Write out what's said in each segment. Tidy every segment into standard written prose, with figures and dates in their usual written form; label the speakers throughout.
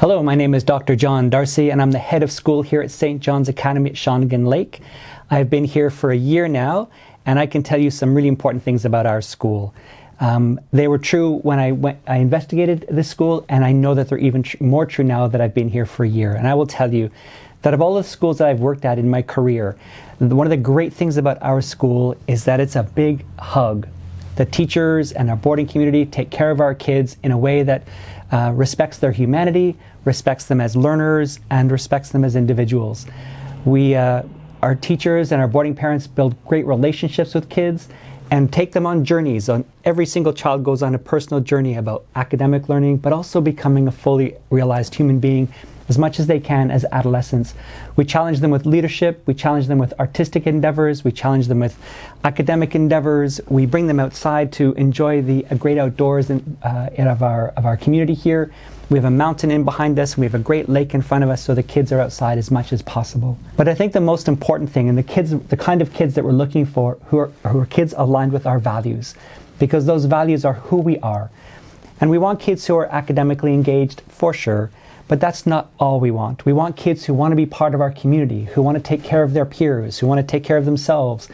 Speaker 1: Hello, my name is Dr. John Darcy, and I'm the head of school here at St. John's Academy at Shawnigan Lake. I've been here for a year now, and I can tell you some really important things about our school. They were true when I investigated this school, and I know that they're even more true now that I've been here for a year. And I will tell you that of all the schools that I've worked at in my career, one of the great things about our school is that it's a big hug. The teachers and our boarding community take care of our kids in a way that respects their humanity, respects them as learners, and respects them as individuals. Our teachers and our boarding parents build great relationships with kids and take them on journeys. Every single child goes on a personal journey about academic learning, but also becoming a fully realized human being as much as they can as adolescents. We challenge them with leadership, we challenge them with artistic endeavors, we challenge them with academic endeavors, we bring them outside to enjoy the great outdoors of our community here. We have a mountain in behind us, we have a great lake in front of us, so the kids are outside as much as possible. But I think the most important thing, and the kind of kids that we're looking for, who are kids aligned with our values, because those values are who we are. And we want kids who are academically engaged, for sure, but that's not all we want. We want kids who want to be part of our community, who want to take care of their peers, who want to take care of themselves,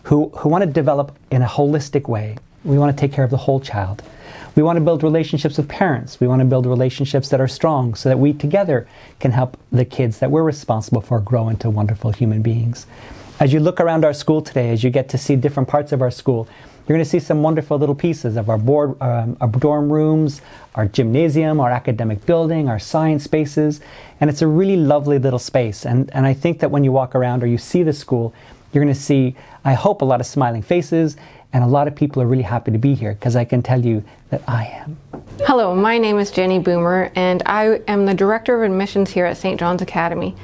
Speaker 1: who want to develop in a holistic way. We want to take care of the whole child. We want to build relationships with parents. We want to build relationships that are strong so that we together can help the kids that we're responsible for grow into wonderful human beings. As you look around our school today, as you get to see different parts of our school, you're going to see some wonderful little pieces of our dorm rooms, our gymnasium, our academic building, our science spaces, and it's a really lovely little space. And I think that when you walk around or you see the school, you're going to see, I hope, a lot of smiling faces, and a lot of people are really happy to be here, because I can tell you that I am.
Speaker 2: Hello, my name is Jenny Boomer, and I am the Director of Admissions here at St. John's Academy.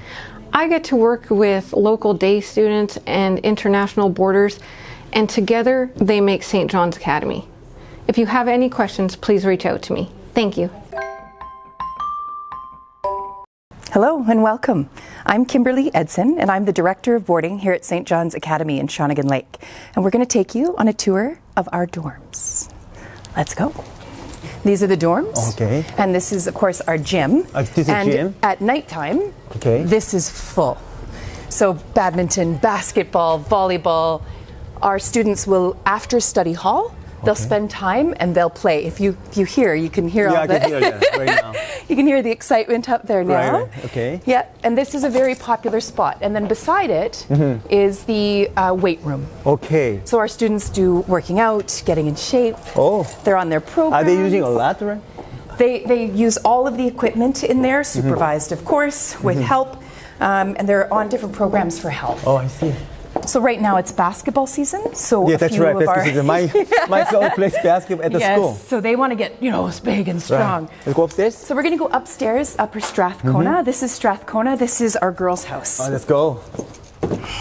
Speaker 2: I get to work with local day students and international boarders, and together they make St. John's Academy. If you have any questions, please reach out to me. Thank you.
Speaker 3: Hello and welcome. I'm Kimberly Edson, and I'm the Director of Boarding here at St. John's Academy in Shawnigan Lake. And we're going to take you on a tour of our dorms. Let's go. These are the dorms. Okay. And this is, of course, our gym.
Speaker 4: This is a gym?
Speaker 3: At nighttime, this is full. So badminton, basketball, volleyball. Our students will, after study hall, they'll spend time and they'll play. If you hear, you can hear all the...
Speaker 4: I can hear that right now.
Speaker 3: You can hear the excitement up there now.
Speaker 4: Right. Okay.
Speaker 3: Yeah, and this is a very popular spot. And then beside it is the weight room.
Speaker 4: Okay.
Speaker 3: So our students do working out, getting in shape.
Speaker 4: Oh.
Speaker 3: They're on their programs.
Speaker 4: Are they using a lot, right?
Speaker 3: They use all of the equipment in there, supervised, of course, with help. And they're on different programs for health.
Speaker 4: Oh, I see.
Speaker 3: So right now it's basketball season. So
Speaker 4: yeah, that's right. Basketball season. My son plays basketball at the school.
Speaker 3: So they want to get, as big and strong.
Speaker 4: Right. Let's go upstairs.
Speaker 3: So we're going to go upstairs, Upper Strathcona. This is Strathcona. This is our girls' house.
Speaker 4: Let's go.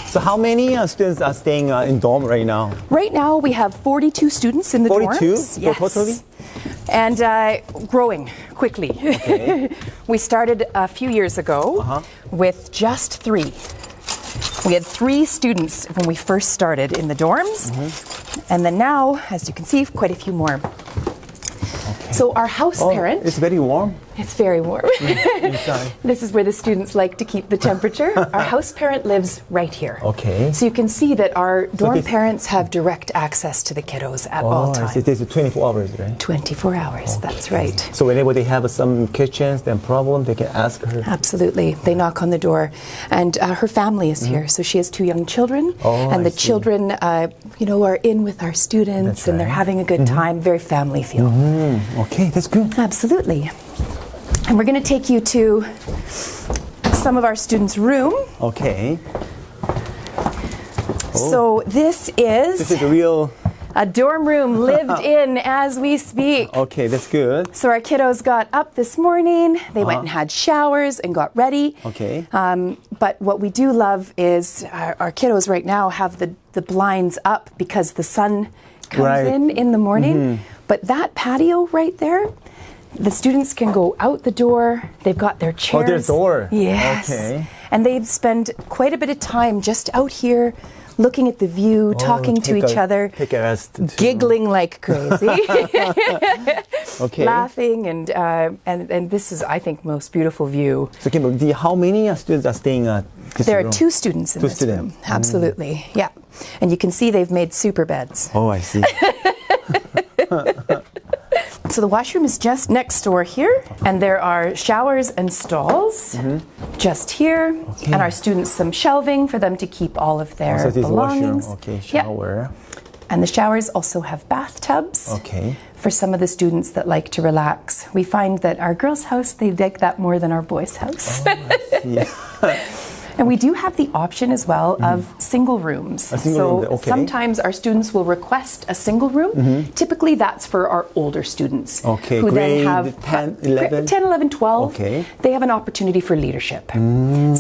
Speaker 4: So how many students are staying in dorm right now?
Speaker 3: Right now we have 42 students in the
Speaker 4: 42?
Speaker 3: dorms.
Speaker 4: Yes. Totally?
Speaker 3: And growing quickly. Okay. We started a few years ago with just 3. We had 3 students when we first started in the dorms, and then now, as you can see, quite a few more. Okay. So our house parent...
Speaker 4: It's very warm.
Speaker 3: It's very warm. This is where the students like to keep the temperature. Our house parent lives right here.
Speaker 4: Okay.
Speaker 3: So you can see that our dorm parents have direct access to the kiddos at all times.
Speaker 4: It is 24 hours, right?
Speaker 3: 24 hours, that's right.
Speaker 4: So whenever they have some questions and problems, they can ask her?
Speaker 3: Absolutely. They knock on the door. And her family is here. So she has 2 young children. And the children, are in with our students, and they're having a good time. Very family feel.
Speaker 4: Okay, that's good.
Speaker 3: Absolutely. And we're going to take you to some of our students' room.
Speaker 4: Okay.
Speaker 3: So this is a dorm room lived in as we speak.
Speaker 4: Okay, that's good.
Speaker 3: So our kiddos got up this morning. They went and had showers and got ready.
Speaker 4: Okay.
Speaker 3: But what we do love is our kiddos right now have the blinds up because the sun comes in the morning. But that patio right there, the students can go out the door. They've got their chairs.
Speaker 4: Oh, their door.
Speaker 3: Yes.
Speaker 4: Okay.
Speaker 3: And they spend quite a bit of time just out here looking at the view, talking to each other,
Speaker 4: take a rest too.
Speaker 3: giggling like crazy,
Speaker 4: Okay.
Speaker 3: laughing, and this is, I think, most beautiful view.
Speaker 4: So Kim, how many students are staying at this
Speaker 3: There
Speaker 4: room?
Speaker 3: are 2 students in this room. Absolutely, yeah. And you can see they've made super beds.
Speaker 4: Oh, I see.
Speaker 3: So the washroom is just next door here, and there are showers and stalls just here, and our students some shelving for them to keep all of their
Speaker 4: So this
Speaker 3: belongings.
Speaker 4: washroom, okay,
Speaker 3: Yeah.
Speaker 4: shower.
Speaker 3: And the showers also have bathtubs.
Speaker 4: Okay.
Speaker 3: For some of the students that like to relax. We find that our girls' house, they like that more than our boys' house.
Speaker 4: Yeah.
Speaker 3: And we do have the option as well of single rooms.
Speaker 4: A single room, okay.
Speaker 3: Sometimes our students will request a single room. Typically that's for our older students.
Speaker 4: Okay,
Speaker 3: who
Speaker 4: grade
Speaker 3: then have
Speaker 4: 10, 11?
Speaker 3: 10, 11, 12.
Speaker 4: Okay.
Speaker 3: They have an opportunity for leadership.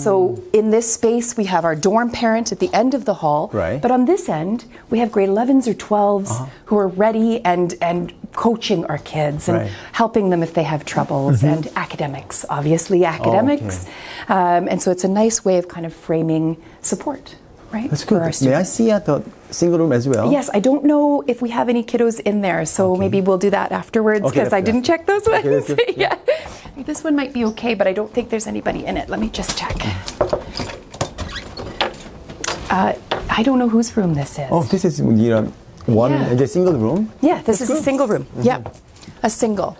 Speaker 3: So in this space we have our dorm parent at the end of the hall.
Speaker 4: Right.
Speaker 3: But on this end we have grade 11s or 12s who are ready and coaching our kids and
Speaker 4: Right.
Speaker 3: helping them if they have troubles, and academics, obviously academics. And so it's a nice way of kind of framing support, right?
Speaker 4: That's
Speaker 3: for
Speaker 4: good.
Speaker 3: our
Speaker 4: May I
Speaker 3: students.
Speaker 4: see at the single room as well?
Speaker 3: Yes, I don't know if we have any kiddos in there, so maybe we'll do that afterwards
Speaker 4: Okay,
Speaker 3: because I didn't check those ones.
Speaker 4: that's good.
Speaker 3: Yeah. This one might be okay, but I don't think there's anybody in it. Let me just check. I don't know whose room this is.
Speaker 4: Oh, this is one
Speaker 3: Yeah.
Speaker 4: the single room.
Speaker 3: Yeah, this is a
Speaker 4: good.
Speaker 3: single room. Yeah, a single.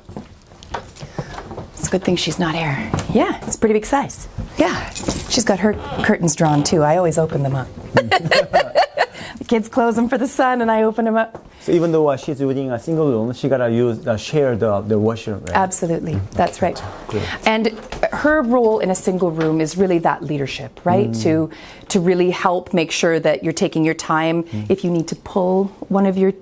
Speaker 3: It's a good thing she's not here. Yeah, it's a pretty big size. Yeah, she's got her curtains drawn too. I always open them up. The kids close them for the sun, and I open them up.
Speaker 4: So even though she's using a single room, she gotta share the washroom, right?
Speaker 3: Absolutely, that's right. And her role in a single room is really that leadership, right? To really help make sure that you're taking your time. If you need to pull one of your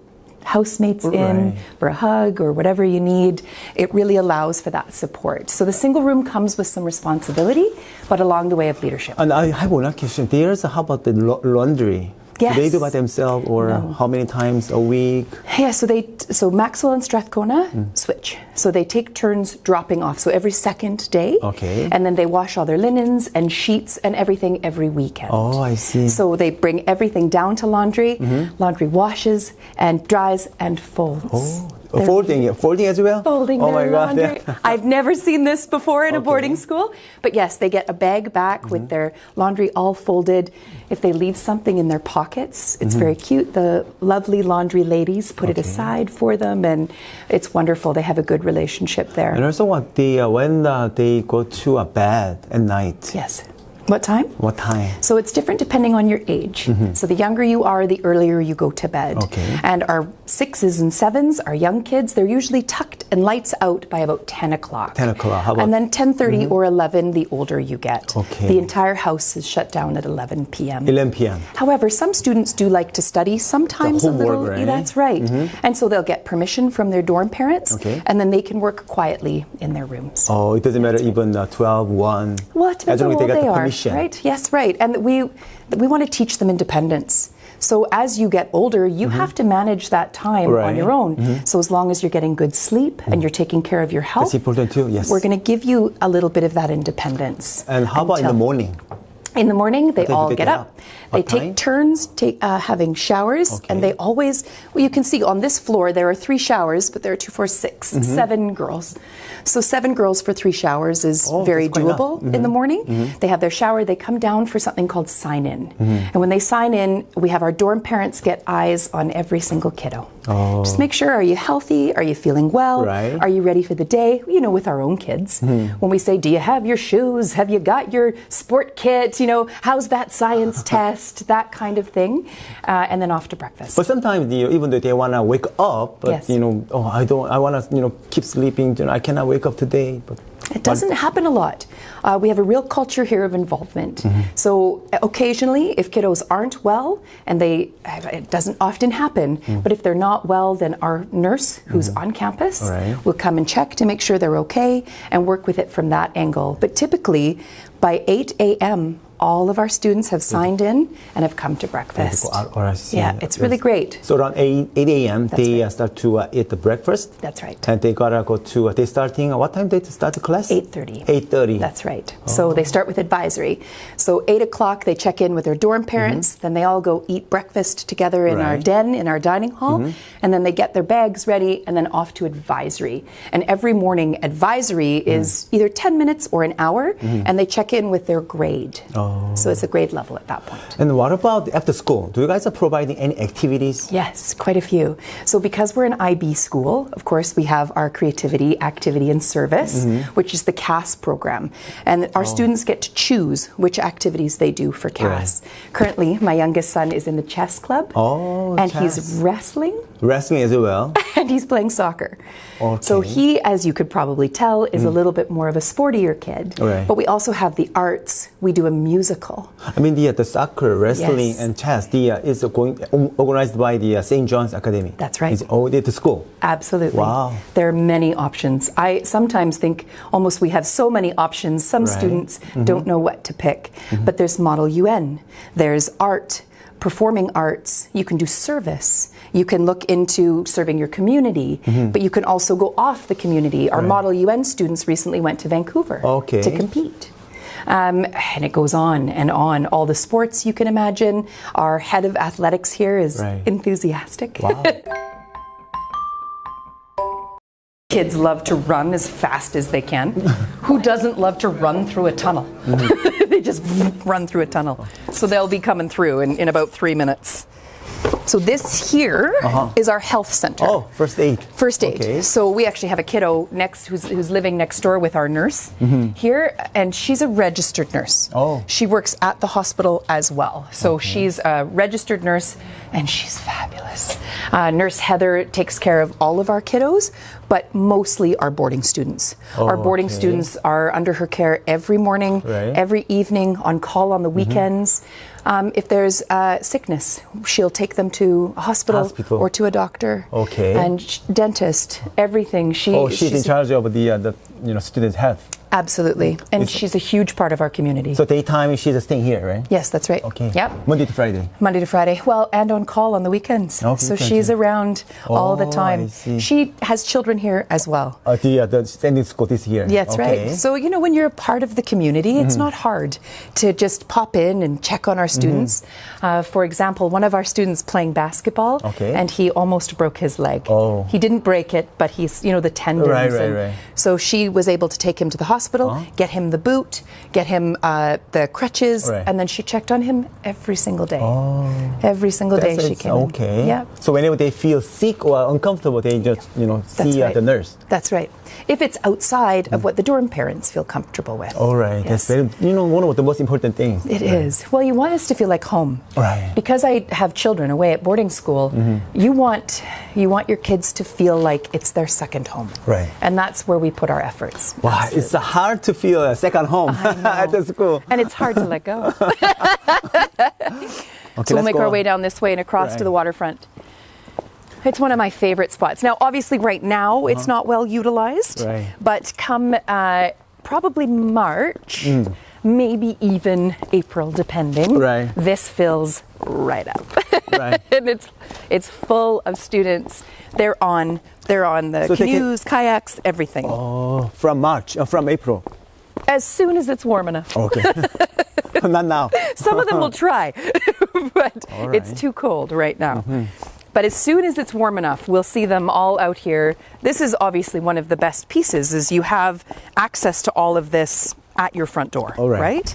Speaker 3: housemates in for a hug or whatever you need, it really allows for that support. So the single room comes with some responsibility, but along the way of leadership.
Speaker 4: And I have one question. How about the laundry?
Speaker 3: Yes.
Speaker 4: Do they do by themselves, or how many times a week?
Speaker 3: Yeah, so Maxwell and Strathcona switch. So they take turns dropping off. So every second day.
Speaker 4: Okay.
Speaker 3: And then they wash all their linens and sheets and everything every weekend.
Speaker 4: Oh, I see.
Speaker 3: So they bring everything down to laundry. Laundry washes and dries and folds.
Speaker 4: Oh, folding as well?
Speaker 3: Folding
Speaker 4: oh
Speaker 3: their
Speaker 4: my God.
Speaker 3: laundry. I've never seen this before in a boarding school. But yes, they get a bag back with their laundry all folded. If they leave something in their pockets, it's very cute. The lovely laundry ladies put it aside for them, and it's wonderful. They have a good relationship there.
Speaker 4: And also when they go to a bed at night.
Speaker 3: Yes. What time?
Speaker 4: What time?
Speaker 3: So it's different depending on your age. So the younger you are, the earlier you go to bed.
Speaker 4: Okay.
Speaker 3: And our 6s and 7s, our young kids, they're usually tucked and lights out by about 10 o'clock.
Speaker 4: 10 o'clock. How about?
Speaker 3: And then 10:30 or 11, the older you get.
Speaker 4: Okay.
Speaker 3: The entire house is shut down at 11 p.m.
Speaker 4: 11 p.m.
Speaker 3: However, some students do like to study, sometimes a
Speaker 4: homework,
Speaker 3: little.
Speaker 4: right?
Speaker 3: That's right. And so they'll get permission from their dorm parents,
Speaker 4: Okay.
Speaker 3: and then they can work quietly in their rooms.
Speaker 4: Oh, it doesn't matter even 12, 1.
Speaker 3: Well, it depends
Speaker 4: as long
Speaker 3: on
Speaker 4: as they
Speaker 3: how old
Speaker 4: got
Speaker 3: they
Speaker 4: the
Speaker 3: are,
Speaker 4: permission.
Speaker 3: right? Yes, right. And we want to teach them independence. So as you get older, you have to manage that time on
Speaker 4: Right.
Speaker 3: your own. So as long as you're getting good sleep and you're taking care of your health,
Speaker 4: That's important too, yes.
Speaker 3: we're going to give you a little bit of that independence.
Speaker 4: And how about in the morning?
Speaker 3: In the morning, they
Speaker 4: time do
Speaker 3: all
Speaker 4: they
Speaker 3: get
Speaker 4: get
Speaker 3: up.
Speaker 4: up?
Speaker 3: They
Speaker 4: What time?
Speaker 3: take turns having showers,
Speaker 4: Okay.
Speaker 3: and they always, well, you can see on this floor there are 3 showers, but there are 2, 4, 6, 7 girls. So 7 girls for 3 showers is very
Speaker 4: that's quite
Speaker 3: doable in the morning. They have their shower, they come down for something called sign in. And when they sign in, we have our dorm parents get eyes on every single kiddo. Just make sure, are you healthy? Are you feeling well?
Speaker 4: Right.
Speaker 3: Are you ready for the day? You know, with our own kids. When we say, do you have your shoes? Have you got your sport kit? You know, how's that science test? That kind of thing. And then off to breakfast.
Speaker 4: But sometimes even though they want to wake up, but
Speaker 3: Yes.
Speaker 4: I want to keep sleeping. I cannot wake up today. But
Speaker 3: It doesn't happen a lot. We have a real culture here of involvement. So occasionally, if kiddos aren't well, and it doesn't often happen, but if they're not well, then our nurse who's on campus
Speaker 4: Right.
Speaker 3: will come and check to make sure they're okay and work with it from that angle. But typically, by 8 a.m., all of our students have signed in and have come to breakfast. Yeah, it's really great.
Speaker 4: So around 8 a.m. they start to eat the breakfast.
Speaker 3: That's right.
Speaker 4: And they gotta go to, they starting, what time they start the class?
Speaker 3: 8:30.
Speaker 4: 8:30.
Speaker 3: That's right. So they start with advisory. So 8 o'clock they check in with their dorm parents, then they all go eat breakfast together in our den, in our dining hall, and then they get their bags ready and then off to advisory. And every morning advisory is either 10 minutes or an hour, and they check in with their grade. So it's a grade level at that point.
Speaker 4: And what about after school? Do you guys are providing any activities?
Speaker 3: Yes, quite a few. So because we're an IB school, of course, we have our creativity, activity, and service, which is the CAS program. And our students get to choose which activities they do for CAS. Currently, my youngest son is in the chess club. And he's wrestling.
Speaker 4: Wrestling as well.
Speaker 3: And he's playing soccer. So he, as you could probably tell, is a little bit more of a sportier kid. But we also have the arts. We do a musical.
Speaker 4: I mean, the soccer, wrestling, and chess is organized by the St. John's Academy.
Speaker 3: That's right.
Speaker 4: It's all at the school.
Speaker 3: Absolutely.
Speaker 4: Wow.
Speaker 3: There are many options. I sometimes think almost we have so many options. Some students don't know what to pick. But there's Model UN. There's art. Performing arts, you can do service. You can look into serving your community, but you can also go off the community. Our Model UN students recently went to Vancouver to compete. And it goes on and on. All the sports you can imagine. Our head of athletics here is enthusiastic.
Speaker 4: Wow.
Speaker 3: Kids love to run as fast as they can. Who doesn't love to run through a tunnel? They just run through a tunnel. So they'll be coming through in about 3 minutes. So this here is our health center.
Speaker 4: Oh, first aid.
Speaker 3: First aid.
Speaker 4: Okay.
Speaker 3: So we actually have a kiddo who's living next door with our nurse here, and she's a registered nurse. She works at the hospital as well. So she's a registered nurse, and she's fabulous. Nurse Heather takes care of all of our kiddos, but mostly our boarding students. Our boarding students are under her care every morning, every evening, on call on the weekends. If there's sickness, she'll take them to a hospital. Or to a doctor. And dentist, everything.
Speaker 4: She's in charge of the students' health.
Speaker 3: Absolutely. And she's a huge part of our community.
Speaker 4: So daytime she's staying here, right?
Speaker 3: Yes, that's right.
Speaker 4: Okay.
Speaker 3: Yep.
Speaker 4: Monday to Friday.
Speaker 3: Monday to Friday. Well, and on call on the weekends. So she's around all the time.
Speaker 4: I see.
Speaker 3: She has children here as well.
Speaker 4: The standing school is here.
Speaker 3: Yeah, that's right. So, when you're a part of the community, it's not hard to just pop in and check on our students. For example, one of our students playing basketball, and he almost broke his leg. He didn't break it, but he's, the tendons. Right. So she was able to take him to the hospital, get him the boot, get him the crutches, and then she checked on him every single day. Every single day she came in. Yeah.
Speaker 4: So whenever they feel sick or uncomfortable, they just, see the nurse.
Speaker 3: That's right. If it's outside of what the dorm parents feel comfortable with.
Speaker 4: All right. Yes. That's very, one of the most important things.
Speaker 3: It is. Well, you want us to feel like home.
Speaker 4: Right.
Speaker 3: Because I have children away at boarding school, you want your kids to feel like it's their second home.
Speaker 4: Right.
Speaker 3: And that's where we put our efforts.
Speaker 4: Wow,
Speaker 3: Absolutely.
Speaker 4: it's hard to feel a second home at the school.
Speaker 3: And it's hard to let go. So we'll make our way down this way and across to the waterfront. It's one of my favorite spots. Now, obviously, right now, it's not well utilized. But come probably March, maybe even April, depending, this fills right up. And it's full of students. They're on the canoes, kayaks, everything.
Speaker 4: From March, from April.
Speaker 3: As soon as it's warm enough.
Speaker 4: Okay. Not now.
Speaker 3: Some of them will try, but it's too cold right now. But as soon as it's warm enough, we'll see them all out here. This is obviously one of the best pieces, is you have access to all of this at your front door, right?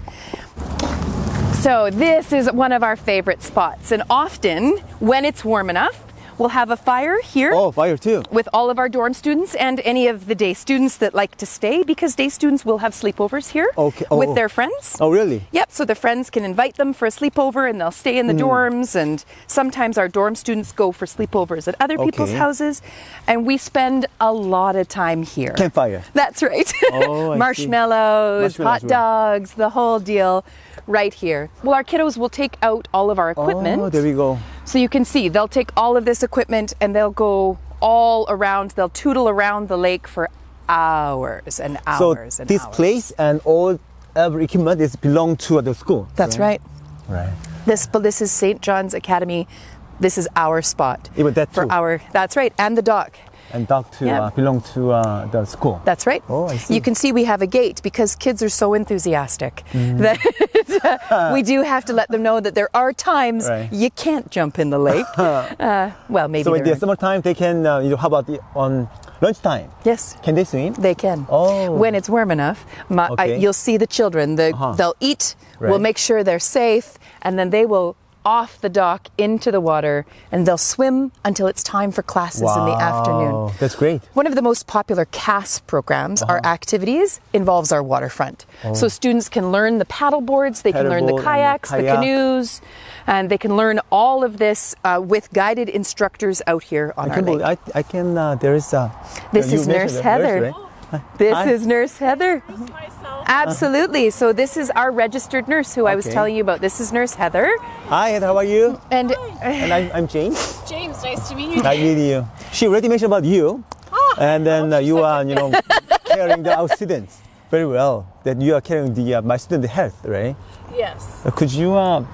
Speaker 3: So this is one of our favorite spots. And often, when it's warm enough, we'll have a fire here.
Speaker 4: Oh, fire too.
Speaker 3: With all of our dorm students and any of the day students that like to stay, because day students will have sleepovers here with their friends.
Speaker 4: Oh, really?
Speaker 3: Yep, so the friends can invite them for a sleepover and they'll stay in the dorms, and sometimes our dorm students go for sleepovers at other people's houses, and we spend a lot of time here.
Speaker 4: Campfire.
Speaker 3: That's right. Marshmallows, hot dogs, the whole deal. Right here. Well, our kiddos will take out all of our equipment.
Speaker 4: Oh, there we go.
Speaker 3: So you can see they'll take all of this equipment and they'll go all around. They'll tootle around the lake for hours and hours
Speaker 4: so this place and all every equipment is belong to the school.
Speaker 3: That's right.
Speaker 4: Right.
Speaker 3: This is St. John's Academy. This is our spot.
Speaker 4: Even that
Speaker 3: for
Speaker 4: too.
Speaker 3: That's right, and the dock.
Speaker 4: And dog to
Speaker 3: Yeah.
Speaker 4: belong to the school.
Speaker 3: That's right.
Speaker 4: Oh, I see.
Speaker 3: You can see we have a gate because kids are so enthusiastic that we do have to let them know that there are times
Speaker 4: Right.
Speaker 3: you can't jump in the lake. Well, maybe
Speaker 4: So in
Speaker 3: there
Speaker 4: the summertime, they can. How about on lunchtime?
Speaker 3: Yes.
Speaker 4: Can they swim?
Speaker 3: They can.
Speaker 4: Oh.
Speaker 3: When it's warm enough,
Speaker 4: Okay.
Speaker 3: you'll see the children. They'll eat. We'll
Speaker 4: Right.
Speaker 3: make sure they're safe, and then they will off the dock into the water, and they'll swim until it's time for classes in the afternoon.
Speaker 4: That's great.
Speaker 3: One of the most popular CAS programs, our activities, involves our waterfront. So students can learn the paddle boards, they can learn the
Speaker 4: Paddleboard and
Speaker 3: kayaks, the
Speaker 4: kayak.
Speaker 3: canoes, and they can learn all of this with guided instructors out here on our lake.
Speaker 4: I can. There is a.
Speaker 3: This
Speaker 4: you
Speaker 3: is
Speaker 4: mentioned
Speaker 3: Nurse
Speaker 4: the
Speaker 3: Heather.
Speaker 4: right?
Speaker 3: This
Speaker 4: Hi.
Speaker 3: is Nurse Heather. Absolutely. So this is our registered nurse who I was
Speaker 4: Okay.
Speaker 3: telling you about. This is Nurse Heather.
Speaker 4: Hi, Heather, how are you?
Speaker 3: And
Speaker 4: And I'm James.
Speaker 5: James, nice to meet you.
Speaker 4: Nice meeting you. She already mentioned about you, and then you are, caring our students very well. That you are caring my student health, right?
Speaker 5: Yes,
Speaker 4: Could you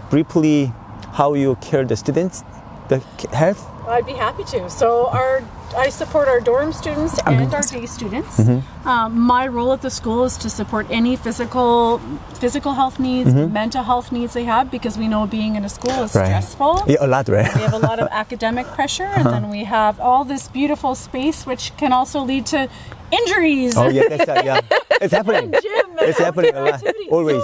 Speaker 4: briefly how you care the students, the health?
Speaker 5: I'd be happy to. So I support our dorm students and our day students. My role at the school is to support any physical health needs, mental health needs they have, because we know being in a school is stressful.
Speaker 4: Yeah, a lot, right?
Speaker 5: We have a lot of academic pressure, and then we have all this beautiful space, which can also lead to injuries.
Speaker 4: Oh yeah, that's yeah. It's happening.
Speaker 5: Gym and
Speaker 4: It's happening a lot.
Speaker 5: activities.
Speaker 4: Always.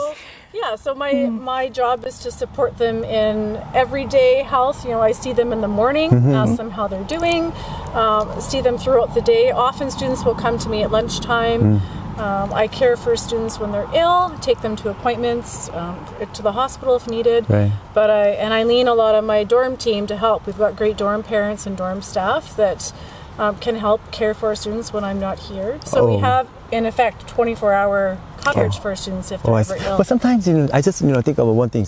Speaker 5: So my job is to support them in everyday health. I see them in the morning, ask them how they're doing, see them throughout the day. Often students will come to me at lunchtime. I care for students when they're ill, take them to appointments, to the hospital if needed.
Speaker 4: Right.
Speaker 5: But I lean a lot on my dorm team to help. We've got great dorm parents and dorm staff that can help care for our students when I'm not here. So we have, in effect, 24-hour coverage for our students if they're
Speaker 4: I
Speaker 5: ever
Speaker 4: see.
Speaker 5: ill.
Speaker 4: But sometimes I just think about one thing.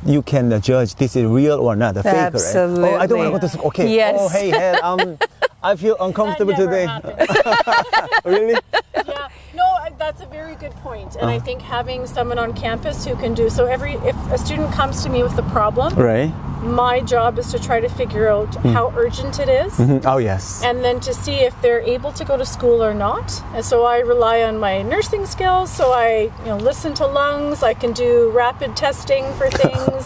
Speaker 4: You can judge this is real or not, a fake, right?
Speaker 3: Absolutely.
Speaker 4: Oh, I don't want to go to school. Okay.
Speaker 3: Yes.
Speaker 4: Oh, hey, I feel uncomfortable
Speaker 5: That never
Speaker 4: today.
Speaker 5: happens.
Speaker 4: Really?
Speaker 5: Yeah, no, that's a very good point. And I think having someone on campus who can do so, if a student comes to me with a problem,
Speaker 4: Right.
Speaker 5: my job is to try to figure out how urgent it is,
Speaker 4: Oh yes.
Speaker 5: and then to see if they're able to go to school or not. And so I rely on my nursing skills. So I listen to lungs. I can do rapid testing for things.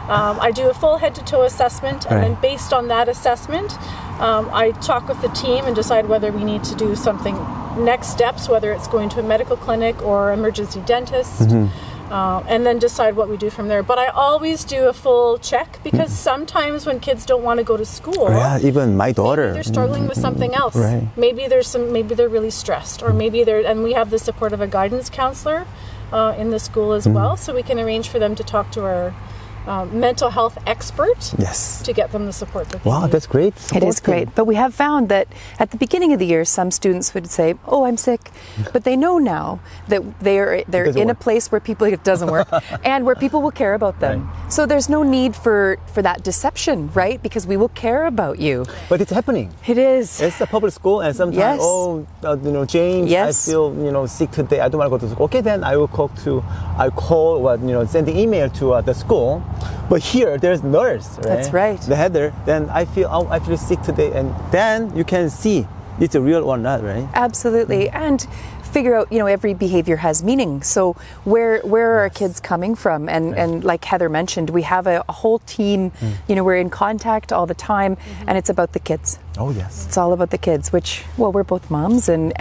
Speaker 5: I do a full head-to-toe assessment, and then based on that assessment, I talk with the team and decide whether we need to do something, next steps, whether it's going to a medical clinic or emergency dentist, and then decide what we do from there. But I always do a full check, because sometimes when kids don't want to go to school,
Speaker 4: Yeah, even my daughter.
Speaker 5: they're struggling with something else.
Speaker 4: Right.
Speaker 5: Maybe they're really stressed, or maybe and we have the support of a guidance counselor in the school as well, so we can arrange for them to talk to our mental health expert
Speaker 4: Yes.
Speaker 5: to get them the support that they
Speaker 4: Wow,
Speaker 5: need.
Speaker 4: that's great.
Speaker 3: it is great. But we have found that at the beginning of the year, some students would say, "Oh, I'm sick," but they know now that they're
Speaker 4: doesn't
Speaker 3: in a
Speaker 4: work.
Speaker 3: place where it doesn't work, and where people will care about them. So there's no need for that deception, right? Because we will care about you.
Speaker 4: But it's happening.
Speaker 3: It is.
Speaker 4: It's a public school, and sometimes,
Speaker 3: Yes.
Speaker 4: James,
Speaker 3: Yes.
Speaker 4: I feel, sick today. I don't want to go to school. Okay, then I will send an email to the school. But here, there's nurse, right?
Speaker 3: That's right.
Speaker 4: The header. Then I feel sick today, and then you can see it's a real or not, right?
Speaker 3: Absolutely. And figure out, every behavior has meaning. So where are our kids coming from? And like Heather mentioned, we have a whole team, we're in contact all the time, and it's about the kids.
Speaker 4: Oh yes.
Speaker 3: It's all about the kids, which, we're both moms and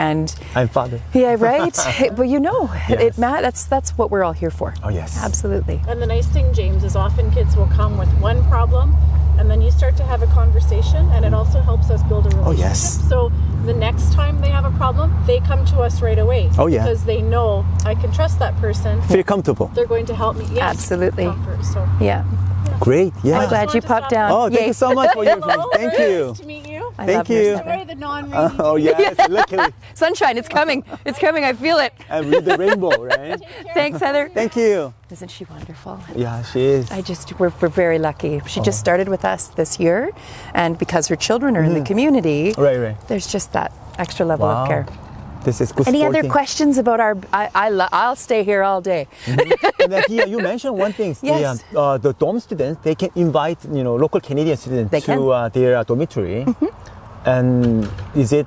Speaker 4: I'm father.
Speaker 3: yeah, right? But
Speaker 4: Yes.
Speaker 3: that's what we're all here for.
Speaker 4: Oh yes.
Speaker 3: Absolutely.
Speaker 5: And the nice thing, James, is often kids will come with one problem, and then you start to have a conversation, and it also helps us build a relationship.
Speaker 4: Oh, yes.
Speaker 5: So the next time they have a problem, they come to us right away.
Speaker 4: Oh, yeah.
Speaker 5: Because they know I can trust that person.
Speaker 4: Feel comfortable.
Speaker 5: They're going to help me. Yes,
Speaker 3: Absolutely.
Speaker 5: comfort. So.
Speaker 3: Yeah.
Speaker 4: Great. Yeah.
Speaker 3: I'm glad you popped down.
Speaker 4: Oh, thank
Speaker 3: Yay.
Speaker 4: you so much for your
Speaker 5: Hello,
Speaker 4: Thank
Speaker 5: very
Speaker 4: you.
Speaker 5: Nice to meet you.
Speaker 3: I
Speaker 4: Thank
Speaker 3: love
Speaker 4: you.
Speaker 3: Nurse Heather.
Speaker 5: Enjoy the non-rainy day.
Speaker 4: Oh yes, luckily.
Speaker 3: Sunshine, it's coming. It's coming. I feel it.
Speaker 4: And with the rainbow, right?
Speaker 3: Thanks, Heather.
Speaker 4: Thank you.
Speaker 3: Isn't she wonderful?
Speaker 4: Yeah, she is.
Speaker 3: We're very lucky. She just started with us this year, and because her children are in the community,
Speaker 4: Right.
Speaker 3: there's just that extra level of care.
Speaker 4: This is good.
Speaker 3: Any other
Speaker 4: sporting.
Speaker 3: questions about our? I'll stay here all day.
Speaker 4: And then here you mentioned one thing.
Speaker 3: Yes.
Speaker 4: The dorm students, they can invite local Canadian students
Speaker 3: They
Speaker 4: to their dormitory. And is it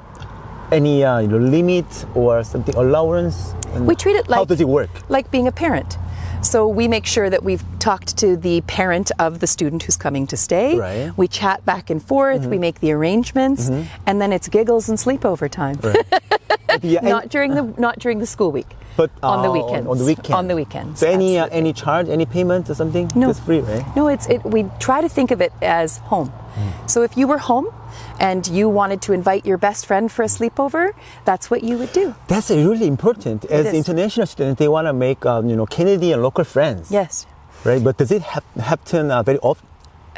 Speaker 4: any limit or something allowance? And
Speaker 3: We treat it
Speaker 4: how
Speaker 3: like
Speaker 4: does it work?
Speaker 3: like being a parent. So we make sure that we've talked to the parent of the student who's coming to stay.
Speaker 4: Right.
Speaker 3: We chat back and forth. We make the arrangements, and then it's giggles and sleepover time.
Speaker 4: Right. Yeah,
Speaker 3: not during the school week.
Speaker 4: but
Speaker 3: on the weekends.
Speaker 4: On the weekend.
Speaker 3: On the weekends.
Speaker 4: So any
Speaker 3: absolutely.
Speaker 4: charge, any payment or something?
Speaker 3: No.
Speaker 4: It's free, right?
Speaker 3: No, we try to think of it as home. So if you were home and you wanted to invite your best friend for a sleepover, that's what you would do.
Speaker 4: That's really important. As
Speaker 3: is.
Speaker 4: international students, they want to make Canadian local friends.
Speaker 3: Yes.
Speaker 4: Right, but does it happen very often?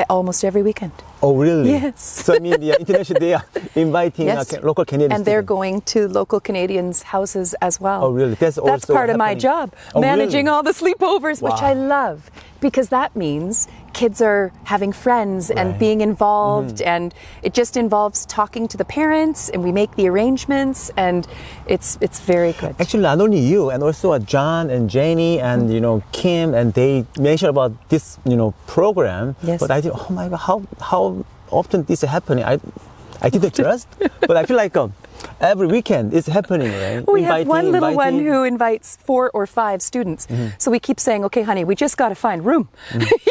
Speaker 3: Almost every weekend.
Speaker 4: Oh, really?
Speaker 3: Yes.
Speaker 4: So I mean, the international, they are inviting
Speaker 3: Yes.
Speaker 4: local Canadian
Speaker 3: And they're
Speaker 4: students.
Speaker 3: going to local Canadians' houses as well.
Speaker 4: Oh, really? That's also
Speaker 3: part of my
Speaker 4: happening.
Speaker 3: job,
Speaker 4: Oh,
Speaker 3: managing
Speaker 4: really?
Speaker 3: all the sleepovers, which
Speaker 4: Wow.
Speaker 3: I love, because that means kids are having friends and
Speaker 4: Right.
Speaker 3: being involved, and it just involves talking to the parents, and we make the arrangements, and it's very good.
Speaker 4: Actually, not only you, and also John and Jenny and Kim, and they mentioned about this program.
Speaker 3: Yes.
Speaker 4: But I think, oh my God, how often this is happening? I didn't trust, but I feel like every weekend it's happening, right?
Speaker 3: We have one little one
Speaker 4: inviting.
Speaker 3: who invites 4 or 5 students. So we keep saying, okay, honey, we just got to find room.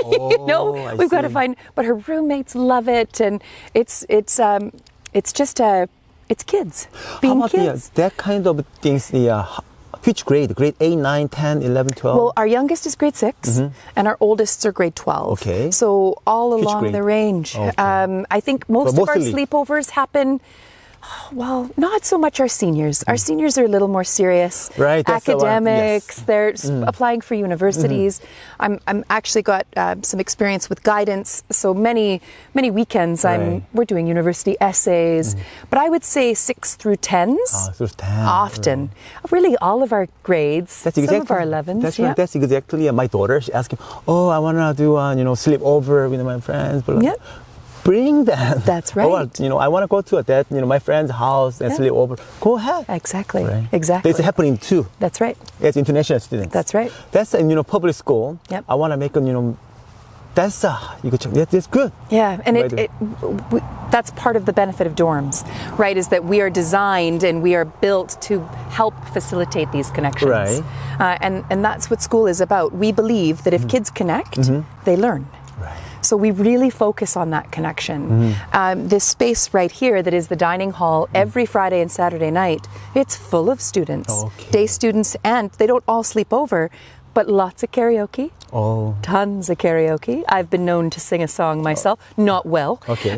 Speaker 4: Oh, I
Speaker 3: we've got to
Speaker 4: see.
Speaker 3: find, but her roommates love it. And it's just it's kids being
Speaker 4: How about
Speaker 3: kids.
Speaker 4: that kind of things? Which grade? Grade 8, 9, 10, 11, 12?
Speaker 3: Well, our youngest is grade 6 and our oldest are grade 12.
Speaker 4: Okay.
Speaker 3: So all
Speaker 4: Which
Speaker 3: along
Speaker 4: grade?
Speaker 3: the range.
Speaker 4: Okay.
Speaker 3: I think most
Speaker 4: But
Speaker 3: of our
Speaker 4: mostly-
Speaker 3: sleepovers happen. Well, not so much our seniors. Our seniors are a little more serious.
Speaker 4: Right, that's the one,
Speaker 3: Academics.
Speaker 4: yes.
Speaker 3: They're applying for universities. I'm actually got some experience with guidance. So many weekends
Speaker 4: Right.
Speaker 3: we're doing university essays. But I would say 6 through 10s.
Speaker 4: So it's 10.
Speaker 3: Often. Really all of our grades.
Speaker 4: That's
Speaker 3: some
Speaker 4: exactly,
Speaker 3: of our 11s.
Speaker 4: That's
Speaker 3: yeah.
Speaker 4: right. That's exactly my daughter. She asking, "Oh, I want to do sleep over with my friends." But
Speaker 3: Yeah.
Speaker 4: bring them.
Speaker 3: That's right.
Speaker 4: Or, I want to go to my friend's house and
Speaker 3: Yeah.
Speaker 4: sleep over. Go ahead.
Speaker 3: Exactly.
Speaker 4: Right.
Speaker 3: Exactly.
Speaker 4: It's happening too
Speaker 3: That's right.
Speaker 4: as international students.
Speaker 3: That's right.
Speaker 4: That's in public school.
Speaker 3: Yep.
Speaker 4: I want to make them. That's that's good.
Speaker 3: Yeah, and
Speaker 4: Right.
Speaker 3: that's part of the benefit of dorms, right? Is that we are designed and we are built to help facilitate these connections.
Speaker 4: Right.
Speaker 3: And that's what school is about. We believe that if kids connect, they learn.
Speaker 4: Right.
Speaker 3: So we really focus on that connection. This space right here that is the dining hall, every Friday and Saturday night, it's full of students,
Speaker 4: Okay.
Speaker 3: day students, and they don't all sleep over, but lots of karaoke.
Speaker 4: Oh.
Speaker 3: Tons of karaoke. I've been known to sing a song myself, not well.
Speaker 4: Okay.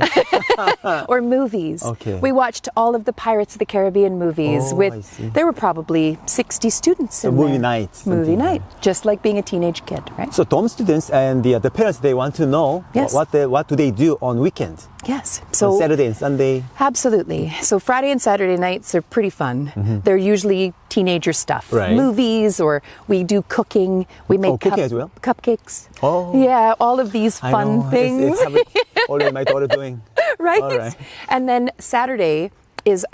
Speaker 3: Or movies.
Speaker 4: Okay.
Speaker 3: We watched all of the Pirates of the Caribbean movies
Speaker 4: Oh, I
Speaker 3: with,
Speaker 4: see.
Speaker 3: there were probably 60 students in
Speaker 4: movie
Speaker 3: there.
Speaker 4: night,
Speaker 3: Movie
Speaker 4: something
Speaker 3: night. Just like being a teenage kid, right?
Speaker 4: So dorm students and the parents, they want to know
Speaker 3: Yes.
Speaker 4: what do they do on weekend?
Speaker 3: Yes.
Speaker 4: On
Speaker 3: So
Speaker 4: Saturday and Sunday.
Speaker 3: absolutely. So Friday and Saturday nights are pretty fun. They're usually teenager stuff.
Speaker 4: Right.
Speaker 3: Movies, or we do cooking. We make
Speaker 4: cooking as well?
Speaker 3: cupcakes.
Speaker 4: Oh.
Speaker 3: Yeah, all of these
Speaker 4: I
Speaker 3: fun
Speaker 4: know.
Speaker 3: things.
Speaker 4: It's already my daughter doing.
Speaker 3: Right?
Speaker 4: All right.
Speaker 3: And then Saturday is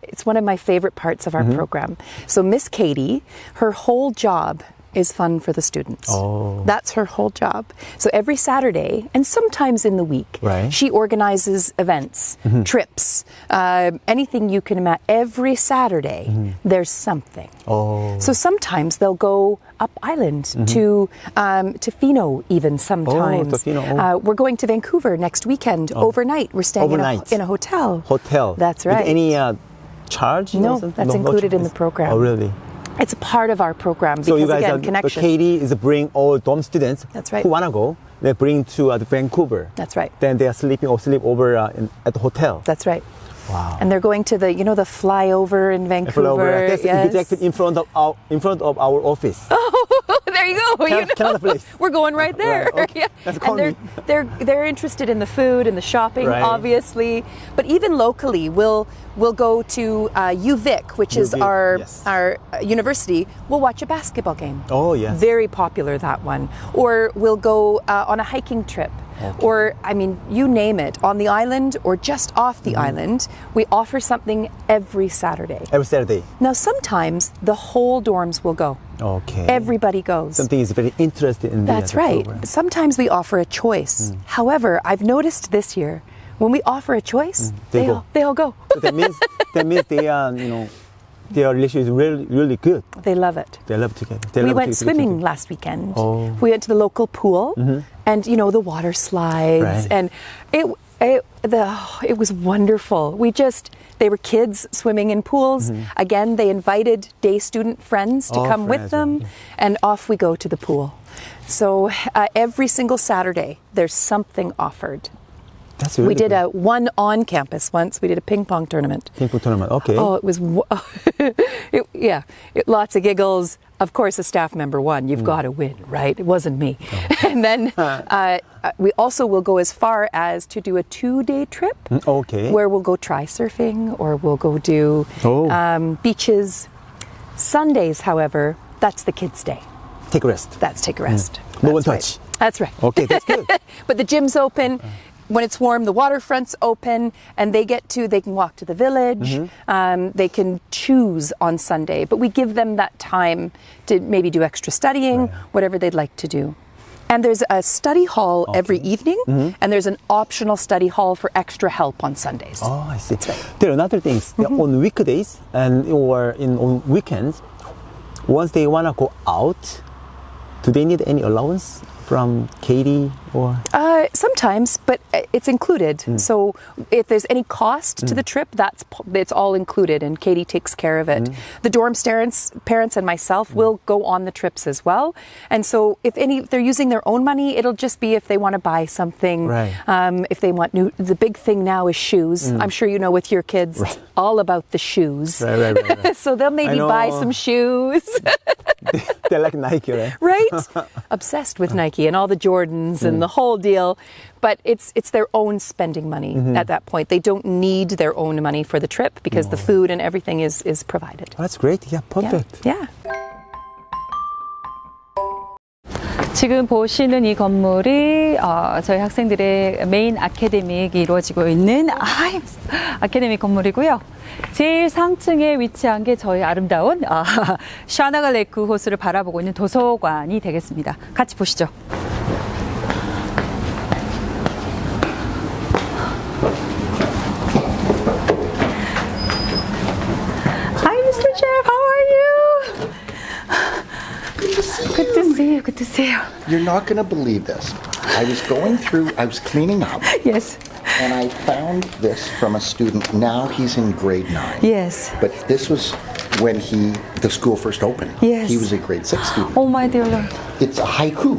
Speaker 3: it's one of my favorite parts of our program. So Miss Katie, her whole job is fun for the students.
Speaker 4: Oh.
Speaker 3: That's her whole job. So every Saturday, and sometimes in the week,
Speaker 4: Right.
Speaker 3: she organizes events, trips, anything you can imagine. Every Saturday, there's something.
Speaker 4: Oh.
Speaker 3: So sometimes they'll go up island to Fino even sometimes.
Speaker 4: to Fino, oh.
Speaker 3: We're going to Vancouver next weekend overnight. We're staying
Speaker 4: Overnight.
Speaker 3: in a hotel.
Speaker 4: Hotel.
Speaker 3: That's
Speaker 4: With
Speaker 3: right.
Speaker 4: any charge?
Speaker 3: No,
Speaker 4: something?
Speaker 3: that's included in the
Speaker 4: charge.
Speaker 3: program.
Speaker 4: Oh, really?
Speaker 3: It's a part of our program because
Speaker 4: So you guys
Speaker 3: again, connection.
Speaker 4: Katie is bring all dorm students
Speaker 3: That's right.
Speaker 4: who want to go. They bring to Vancouver.
Speaker 3: That's right.
Speaker 4: Then they are sleep over at the hotel.
Speaker 3: That's right.
Speaker 4: Wow.
Speaker 3: And they're going to the the flyover in Vancouver.
Speaker 4: That's
Speaker 3: yes.
Speaker 4: exactly in front of our office.
Speaker 3: There you go.
Speaker 4: Canada Place.
Speaker 3: We're going right there.
Speaker 4: Right, okay.
Speaker 3: Yeah.
Speaker 4: That's
Speaker 3: And
Speaker 4: calling
Speaker 3: they're interested in the food and the shopping,
Speaker 4: Right.
Speaker 3: obviously. But even locally, we'll go to UVic, which is
Speaker 4: UVic,
Speaker 3: our
Speaker 4: yes.
Speaker 3: university. We'll watch a basketball game.
Speaker 4: Oh, yes.
Speaker 3: Very popular, that one. Or we'll go on a hiking trip. or I mean, you name it, on the island or just off the island, we offer something every Saturday.
Speaker 4: Every Saturday.
Speaker 3: Now, sometimes the whole dorms will go.
Speaker 4: Okay.
Speaker 3: Everybody goes.
Speaker 4: Something is very interested in
Speaker 3: That's
Speaker 4: the
Speaker 3: right.
Speaker 4: program.
Speaker 3: Sometimes we offer a choice. However, I've noticed this year, when we offer a choice,
Speaker 4: they
Speaker 3: they all go.
Speaker 4: So that means they are, their relationship is really, really good.
Speaker 3: They love it.
Speaker 4: They love together. They
Speaker 3: We
Speaker 4: love
Speaker 3: went
Speaker 4: to-
Speaker 3: swimming
Speaker 4: together.
Speaker 3: last weekend.
Speaker 4: Oh.
Speaker 3: We went to the local pool, and the water slides,
Speaker 4: Right.
Speaker 3: and it was wonderful. They were kids swimming in pools. Again, they invited day student friends to
Speaker 4: Oh,
Speaker 3: come with
Speaker 4: friends,
Speaker 3: them, and off we go to the pool. So every single Saturday, there's something offered.
Speaker 4: That's really
Speaker 3: We did
Speaker 4: good.
Speaker 3: one on campus once. We did a ping pong tournament.
Speaker 4: Ping pong tournament. Okay.
Speaker 3: Oh, it was, lots of giggles. Of course, a staff member won. You've got to win, right? It wasn't me. And then we also will go as far as to do a 2-day trip
Speaker 4: Okay.
Speaker 3: where we'll go try surfing or we'll go do beaches. Sundays, however, that's the kids' day.
Speaker 4: Take a rest.
Speaker 3: That's take a rest.
Speaker 4: No one
Speaker 3: That's right.
Speaker 4: touch.
Speaker 3: That's right.
Speaker 4: Okay, that's good.
Speaker 3: But the gym's open. When it's warm, the waterfront's open, and they can walk to the village. They can choose on Sunday, but we give them that time to maybe do extra studying, whatever they'd like to do. And there's a study hall every evening, and there's an optional study hall for extra help on Sundays.
Speaker 4: Oh, I see. There are other things. On weekdays or on weekends, once they want to go out, do they need any allowance from Katie or?
Speaker 3: Sometimes, but it's included. So if there's any cost to the trip, it's all included, and Katie takes care of it. The dorm parents and myself will go on the trips as well. And so if they're using their own money, it'll just be if they want to buy something.
Speaker 4: Right.
Speaker 3: If they want the big thing now is shoes. I'm sure you know with your kids, it's all about the shoes.
Speaker 4: Right.
Speaker 3: So they'll maybe buy some shoes.
Speaker 4: They like Nike, right?
Speaker 3: Right? Obsessed with Nike and all the Jordans and the whole deal. But it's their own spending money at that point. They don't need their own money for the trip because the food and everything is provided.
Speaker 4: That's great. Yeah, perfect.
Speaker 3: Yeah.
Speaker 6: 지금 보시는 이 건물이 저희 학생들의 메인 아카데믹이 이루어지고 있는 아카데믹 건물이고요. 제일 상층에 위치한 게 저희 아름다운 샤나가 레이크 호수를 바라보고 있는 도서관이 되겠습니다. 같이 보시죠. Hi, Mr. Jeff. How are you? Good to see you. Good to see you.
Speaker 7: You're not going to believe this. I was cleaning up,
Speaker 6: Yes.
Speaker 7: and I found this from a student. Now he's in grade 9.
Speaker 6: Yes.
Speaker 7: But this was when the school first opened.
Speaker 6: Yes.
Speaker 7: He was a grade 6 student.
Speaker 6: Oh, my dear Lord.
Speaker 7: It's a haiku.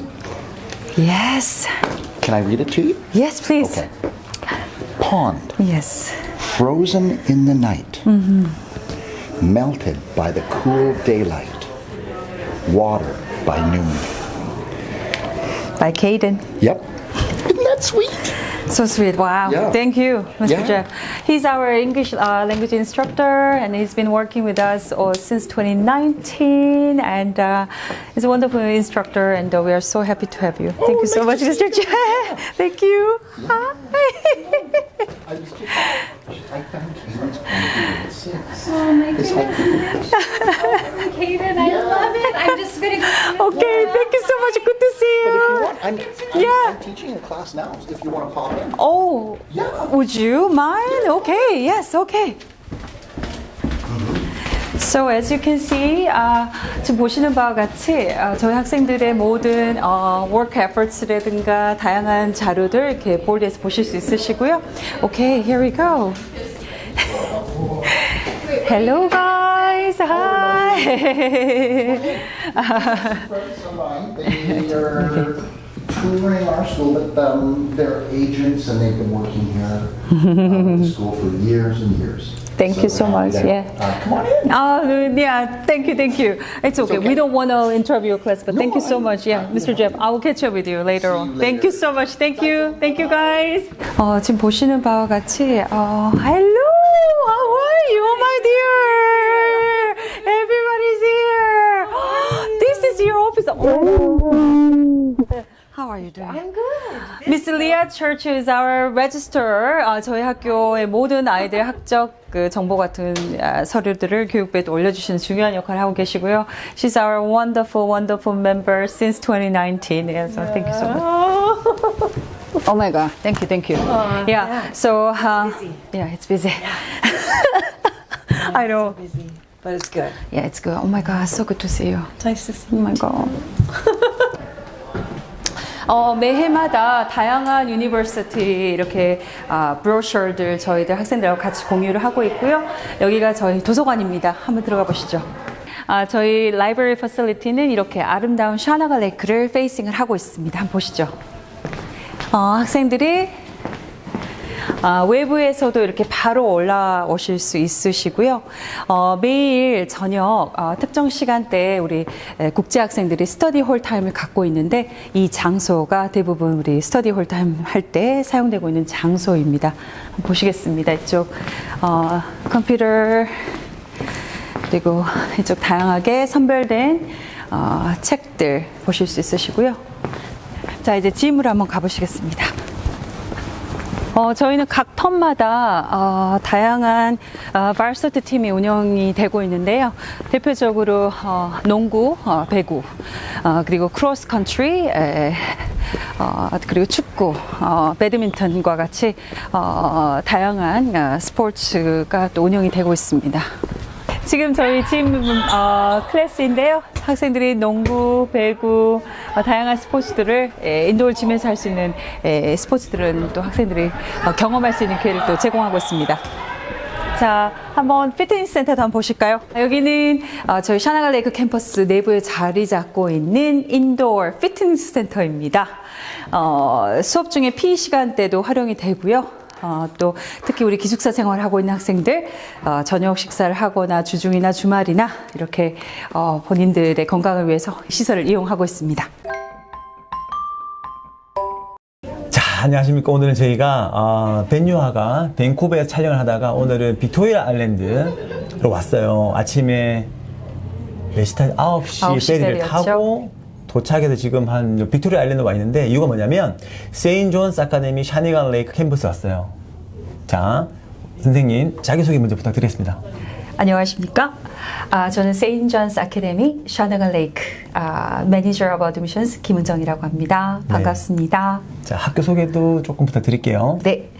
Speaker 6: Yes.
Speaker 7: Can I read it to you?
Speaker 6: Yes, please.
Speaker 7: Okay. Pond,
Speaker 6: Yes.
Speaker 7: frozen in the night, melted by the cool daylight, water by noon.
Speaker 6: By Caden.
Speaker 7: Yep. Isn't that sweet?
Speaker 6: So sweet. Wow.
Speaker 7: Yeah.
Speaker 6: Thank you, Mr.
Speaker 7: Yeah.
Speaker 6: Jeff. He's our English language instructor, and he's been working with us since 2019. And he's a wonderful instructor, and we are so happy to have you. Thank you so much, Mr. Jeff. Thank you. Hi.
Speaker 7: I found Caden's pond in grade 6.
Speaker 8: Oh my
Speaker 7: It's
Speaker 8: goodness.
Speaker 7: haiku.
Speaker 8: Kaden, I love it. I'm just going to go.
Speaker 6: Okay. Thank you so much. Good to see
Speaker 7: But if you
Speaker 6: you.
Speaker 7: want, I'm teaching a class now. If you want to pop in.
Speaker 6: Oh,
Speaker 7: Yeah.
Speaker 6: would you mind? Okay. Yes. Okay. So as you can see, 지금 보시는 바와 같이 저희 학생들의 모든 work efforts라든가 다양한 자료들 이렇게 볼드에서 보실 수 있으시고요. Okay, here we go. Hello guys, hi.
Speaker 7: Friends of mine, they are touring our school, but they're agents and they've been working here at the school for years and years.
Speaker 6: Thank you so much. Yeah.
Speaker 7: Come on in.
Speaker 6: Yeah. Thank you. It's okay. We don't want to interrupt your class, but thank you so much. Yeah, Mr. Jeff, I will catch up with you later on. Thank you so much. Thank you, guys. 지금 보시는 바와 같이, hello, how are you, my dear? Everybody's here. This is your office. How How are you doing?
Speaker 8: I'm good.
Speaker 6: Miss Leah Church is our registrar. 저희 학교의 모든 아이들 학적 정보 같은 서류들을 교육부에 또 올려주시는 중요한 역할을 하고 계시고요. She's our wonderful, wonderful member since 2019. Yeah, so thank you so much. Oh my God! Thank you, thank you. Yeah. So yeah, it's busy. I know.
Speaker 3: Busy, but it's good.
Speaker 6: Yeah, it's good. Oh my God, so good to see you.
Speaker 3: Nice to see
Speaker 6: Oh my God. 매해마다 다양한 유니버시티 이렇게 브로셔들 저희들 학생들하고 같이 공유를 하고 있고요. 여기가 저희 도서관입니다. 한번 들어가 보시죠. 저희 라이브러리 퍼실리티는 이렇게 아름다운 샤나가 레이크를 페이싱을 하고 있습니다. 한번 보시죠. 학생들이 외부에서도 이렇게 바로 올라오실 수 있으시고요. 매일 저녁 특정 시간대에 우리 국제 학생들이 스터디 홀 타임을 갖고 있는데 이 장소가 대부분 우리 스터디 홀 타임 할 때 사용되고 있는 장소입니다. 보시겠습니다. 이쪽 컴퓨터 그리고 이쪽 다양하게 선별된 책들 보실 수 있으시고요. 자, 이제 짐으로 한번 가보시겠습니다. 저희는 각 텀마다 다양한 발서트 팀이 운영이 되고 있는데요. 대표적으로 농구, 배구, 그리고 크로스 컨트리, 그리고 축구, 배드민턴과 같이 다양한 스포츠가 또 운영이 되고 있습니다. 지금 저희 짐 클래스인데요. 학생들이 농구, 배구, 다양한 스포츠들을 인도or 짐에서 할 수 있는 스포츠들은 또 학생들이 경험할 수 있는 기회를 또 제공하고 있습니다. 자, 한번 피트니스 센터도 한번 보실까요? 여기는 저희 샤나가 레이크 캠퍼스 내부에 자리 잡고 있는 인도or 피트니스 센터입니다. 수업 중에 PE 시간 때도 활용이 되고요. 또 특히 우리 기숙사 생활을 하고 있는 학생들 저녁 식사를 하거나 주중이나 주말이나 이렇게 본인들의 건강을 위해서 시설을 이용하고 있습니다.
Speaker 4: 자, 안녕하십니까. 오늘은 저희가 벤유아가 밴쿠버에서 촬영을 하다가 오늘은 빅토리아 아일랜드로 왔어요. 아침에 몇 시 타죠? 9시 페리를 타고 도착해서 지금 한 빅토리아 아일랜드 와 있는데 이유가 뭐냐면 세인트 존스 아카데미 샤니간 레이크 캠퍼스 왔어요. 자, 선생님 자기소개 먼저 부탁드리겠습니다.
Speaker 6: 안녕하십니까? 저는 세인트 존스 아카데미 샤나가 레이크 매니저 오브 어드미션스 김은정이라고 합니다. 반갑습니다.
Speaker 4: 네. 자, 학교 소개도 조금 부탁드릴게요.
Speaker 6: 네,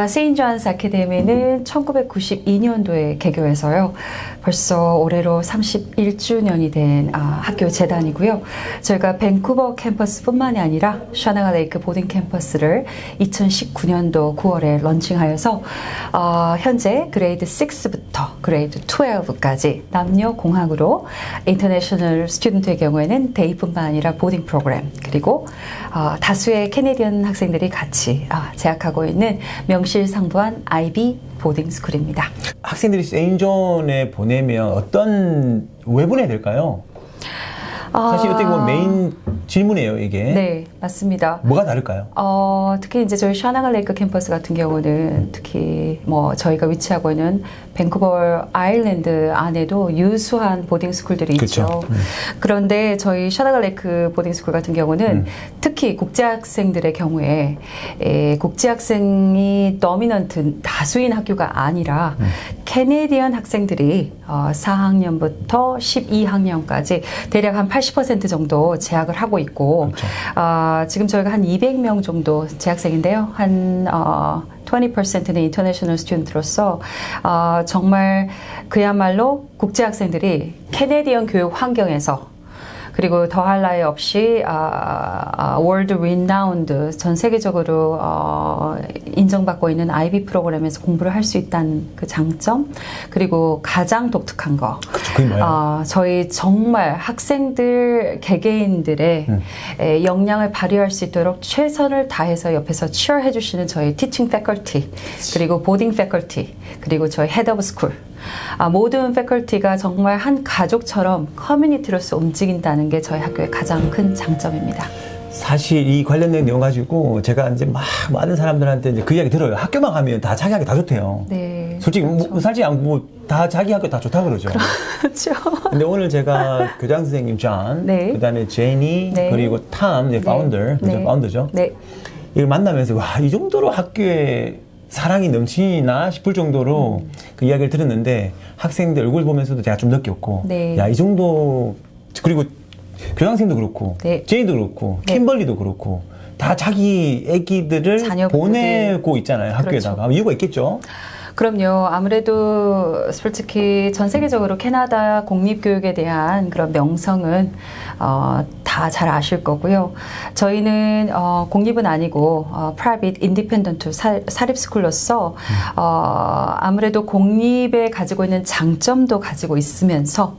Speaker 6: 세인트 존스 아카데미는 1992년도에 개교해서요. 벌써 올해로 31주년이 된 학교 재단이고요. 저희가 밴쿠버 캠퍼스뿐만이 아니라 샤나가 레이크 보딩 캠퍼스를 2019년도 9월에 런칭하여서 현재 그레이드 6부터 그레이드 12까지 남녀 공학으로 인터내셔널 스튜던트의 경우에는 데이뿐만 아니라 보딩 프로그램 그리고 다수의 캐네디언 학생들이 같이 재학하고 있는 명실상부한 IB 보딩스쿨입니다.
Speaker 4: 학생들이 세인존에 보내면 왜 보내야 될까요? 사실 어떻게 보면 메인 질문이에요, 이게.
Speaker 6: 네, 맞습니다.
Speaker 4: 뭐가 다를까요?
Speaker 6: 특히 이제 저희 샤나가 레이크 캠퍼스 같은 경우는 특히 저희가 위치하고 있는 밴쿠버 아일랜드 안에도 유수한 보딩 스쿨들이 있죠. 그런데 저희 샤나가 레이크 보딩 스쿨 같은 경우는 특히 국제 학생들의 경우에 국제 학생이 더미넌트 다수인 학교가 아니라 캐네디언 학생들이 4학년부터 12학년까지 대략 한 80% 정도 재학을 하고 있고 지금 저희가 한 200명 정도 재학생인데요. 한 20%는 인터내셔널 스튜던트로서 정말 그야말로 국제 학생들이 캐네디언 교육 환경에서 그리고 더할 나위 없이 월드 리나운드 전 세계적으로 인정받고 있는 IB 프로그램에서 공부를 할 수 있다는 그 장점 그리고 가장 독특한 거 저희 정말 학생들 개개인들의 역량을 발휘할 수 있도록 최선을 다해서 옆에서 치어해 주시는 저희 티칭 패컬티 그리고 보딩 패컬티 그리고 저희 헤드 오브 스쿨 모든 패컬티가 정말 한 가족처럼 커뮤니티로서 움직인다는 게 저희 학교의 가장 큰 장점입니다.
Speaker 4: 사실 이 관련된 내용 가지고 제가 이제 막 많은 사람들한테 이제 그 이야기 들어요. 학교만 가면 다 자기 학교 다 좋대요.
Speaker 6: 네.
Speaker 4: 솔직히 솔직히 다 자기 학교 다 좋다 그러죠.
Speaker 6: 그렇죠.
Speaker 4: 근데 오늘 제가 교장 선생님 존,
Speaker 6: 네.
Speaker 4: 그다음에 제니,
Speaker 6: 네.
Speaker 4: 그리고 탐, 이제 파운더,
Speaker 6: 네.
Speaker 4: 파운더죠.
Speaker 6: 네.
Speaker 4: 이걸 만나면서 와, 이 정도로 학교에 사랑이 넘치나 싶을 정도로 그 이야기를 들었는데 학생들 얼굴 보면서도 제가 좀 느꼈고,
Speaker 6: 네.
Speaker 4: 야, 이 정도 그리고 교장선생님도 그렇고,
Speaker 6: 네.
Speaker 4: 제니도 그렇고,
Speaker 6: 네.
Speaker 4: 킴벌리도 그렇고. 다 자기 애기들을
Speaker 6: 자녀분들.
Speaker 4: 보내고 있잖아요, 학교에다가.
Speaker 6: 그렇죠.
Speaker 4: 이유가 있겠죠?
Speaker 6: 그럼요. 아무래도 솔직히 전 세계적으로 캐나다 공립교육에 대한 그런 명성은 다 잘 아실 거고요. 저희는 공립은 아니고 private independent 사립스쿨로서 아무래도 공립에 가지고 있는 장점도 가지고 있으면서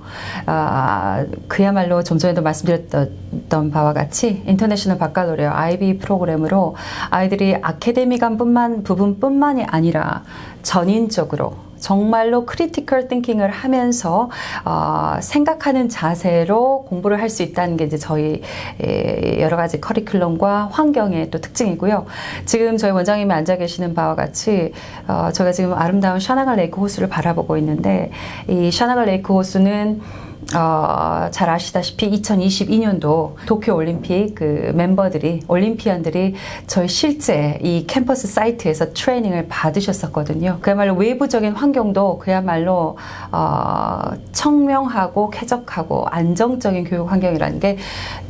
Speaker 6: 그야말로 좀 전에도 말씀드렸던 바와 같이 인터내셔널 바칼로레아 IB 프로그램으로 아이들이 아카데믹한 부분뿐만이 아니라 전인적으로 정말로 크리티컬 띵킹을 하면서 생각하는 자세로 공부를 할 수 있다는 게 이제 저희 여러 가지 커리큘럼과 환경의 또 특징이고요. 지금 저희 원장님이 앉아 계시는 바와 같이 제가 지금 아름다운 샤나갈 레이크 호수를 바라보고 있는데 이 샤나갈 레이크 호수는 잘 아시다시피 2022년도 도쿄 올림픽 그 멤버들이 올림피언들이 저희 실제 이 캠퍼스 사이트에서 트레이닝을 받으셨었거든요. 그야말로 외부적인 환경도 그야말로 청명하고 쾌적하고 안정적인 교육 환경이라는 게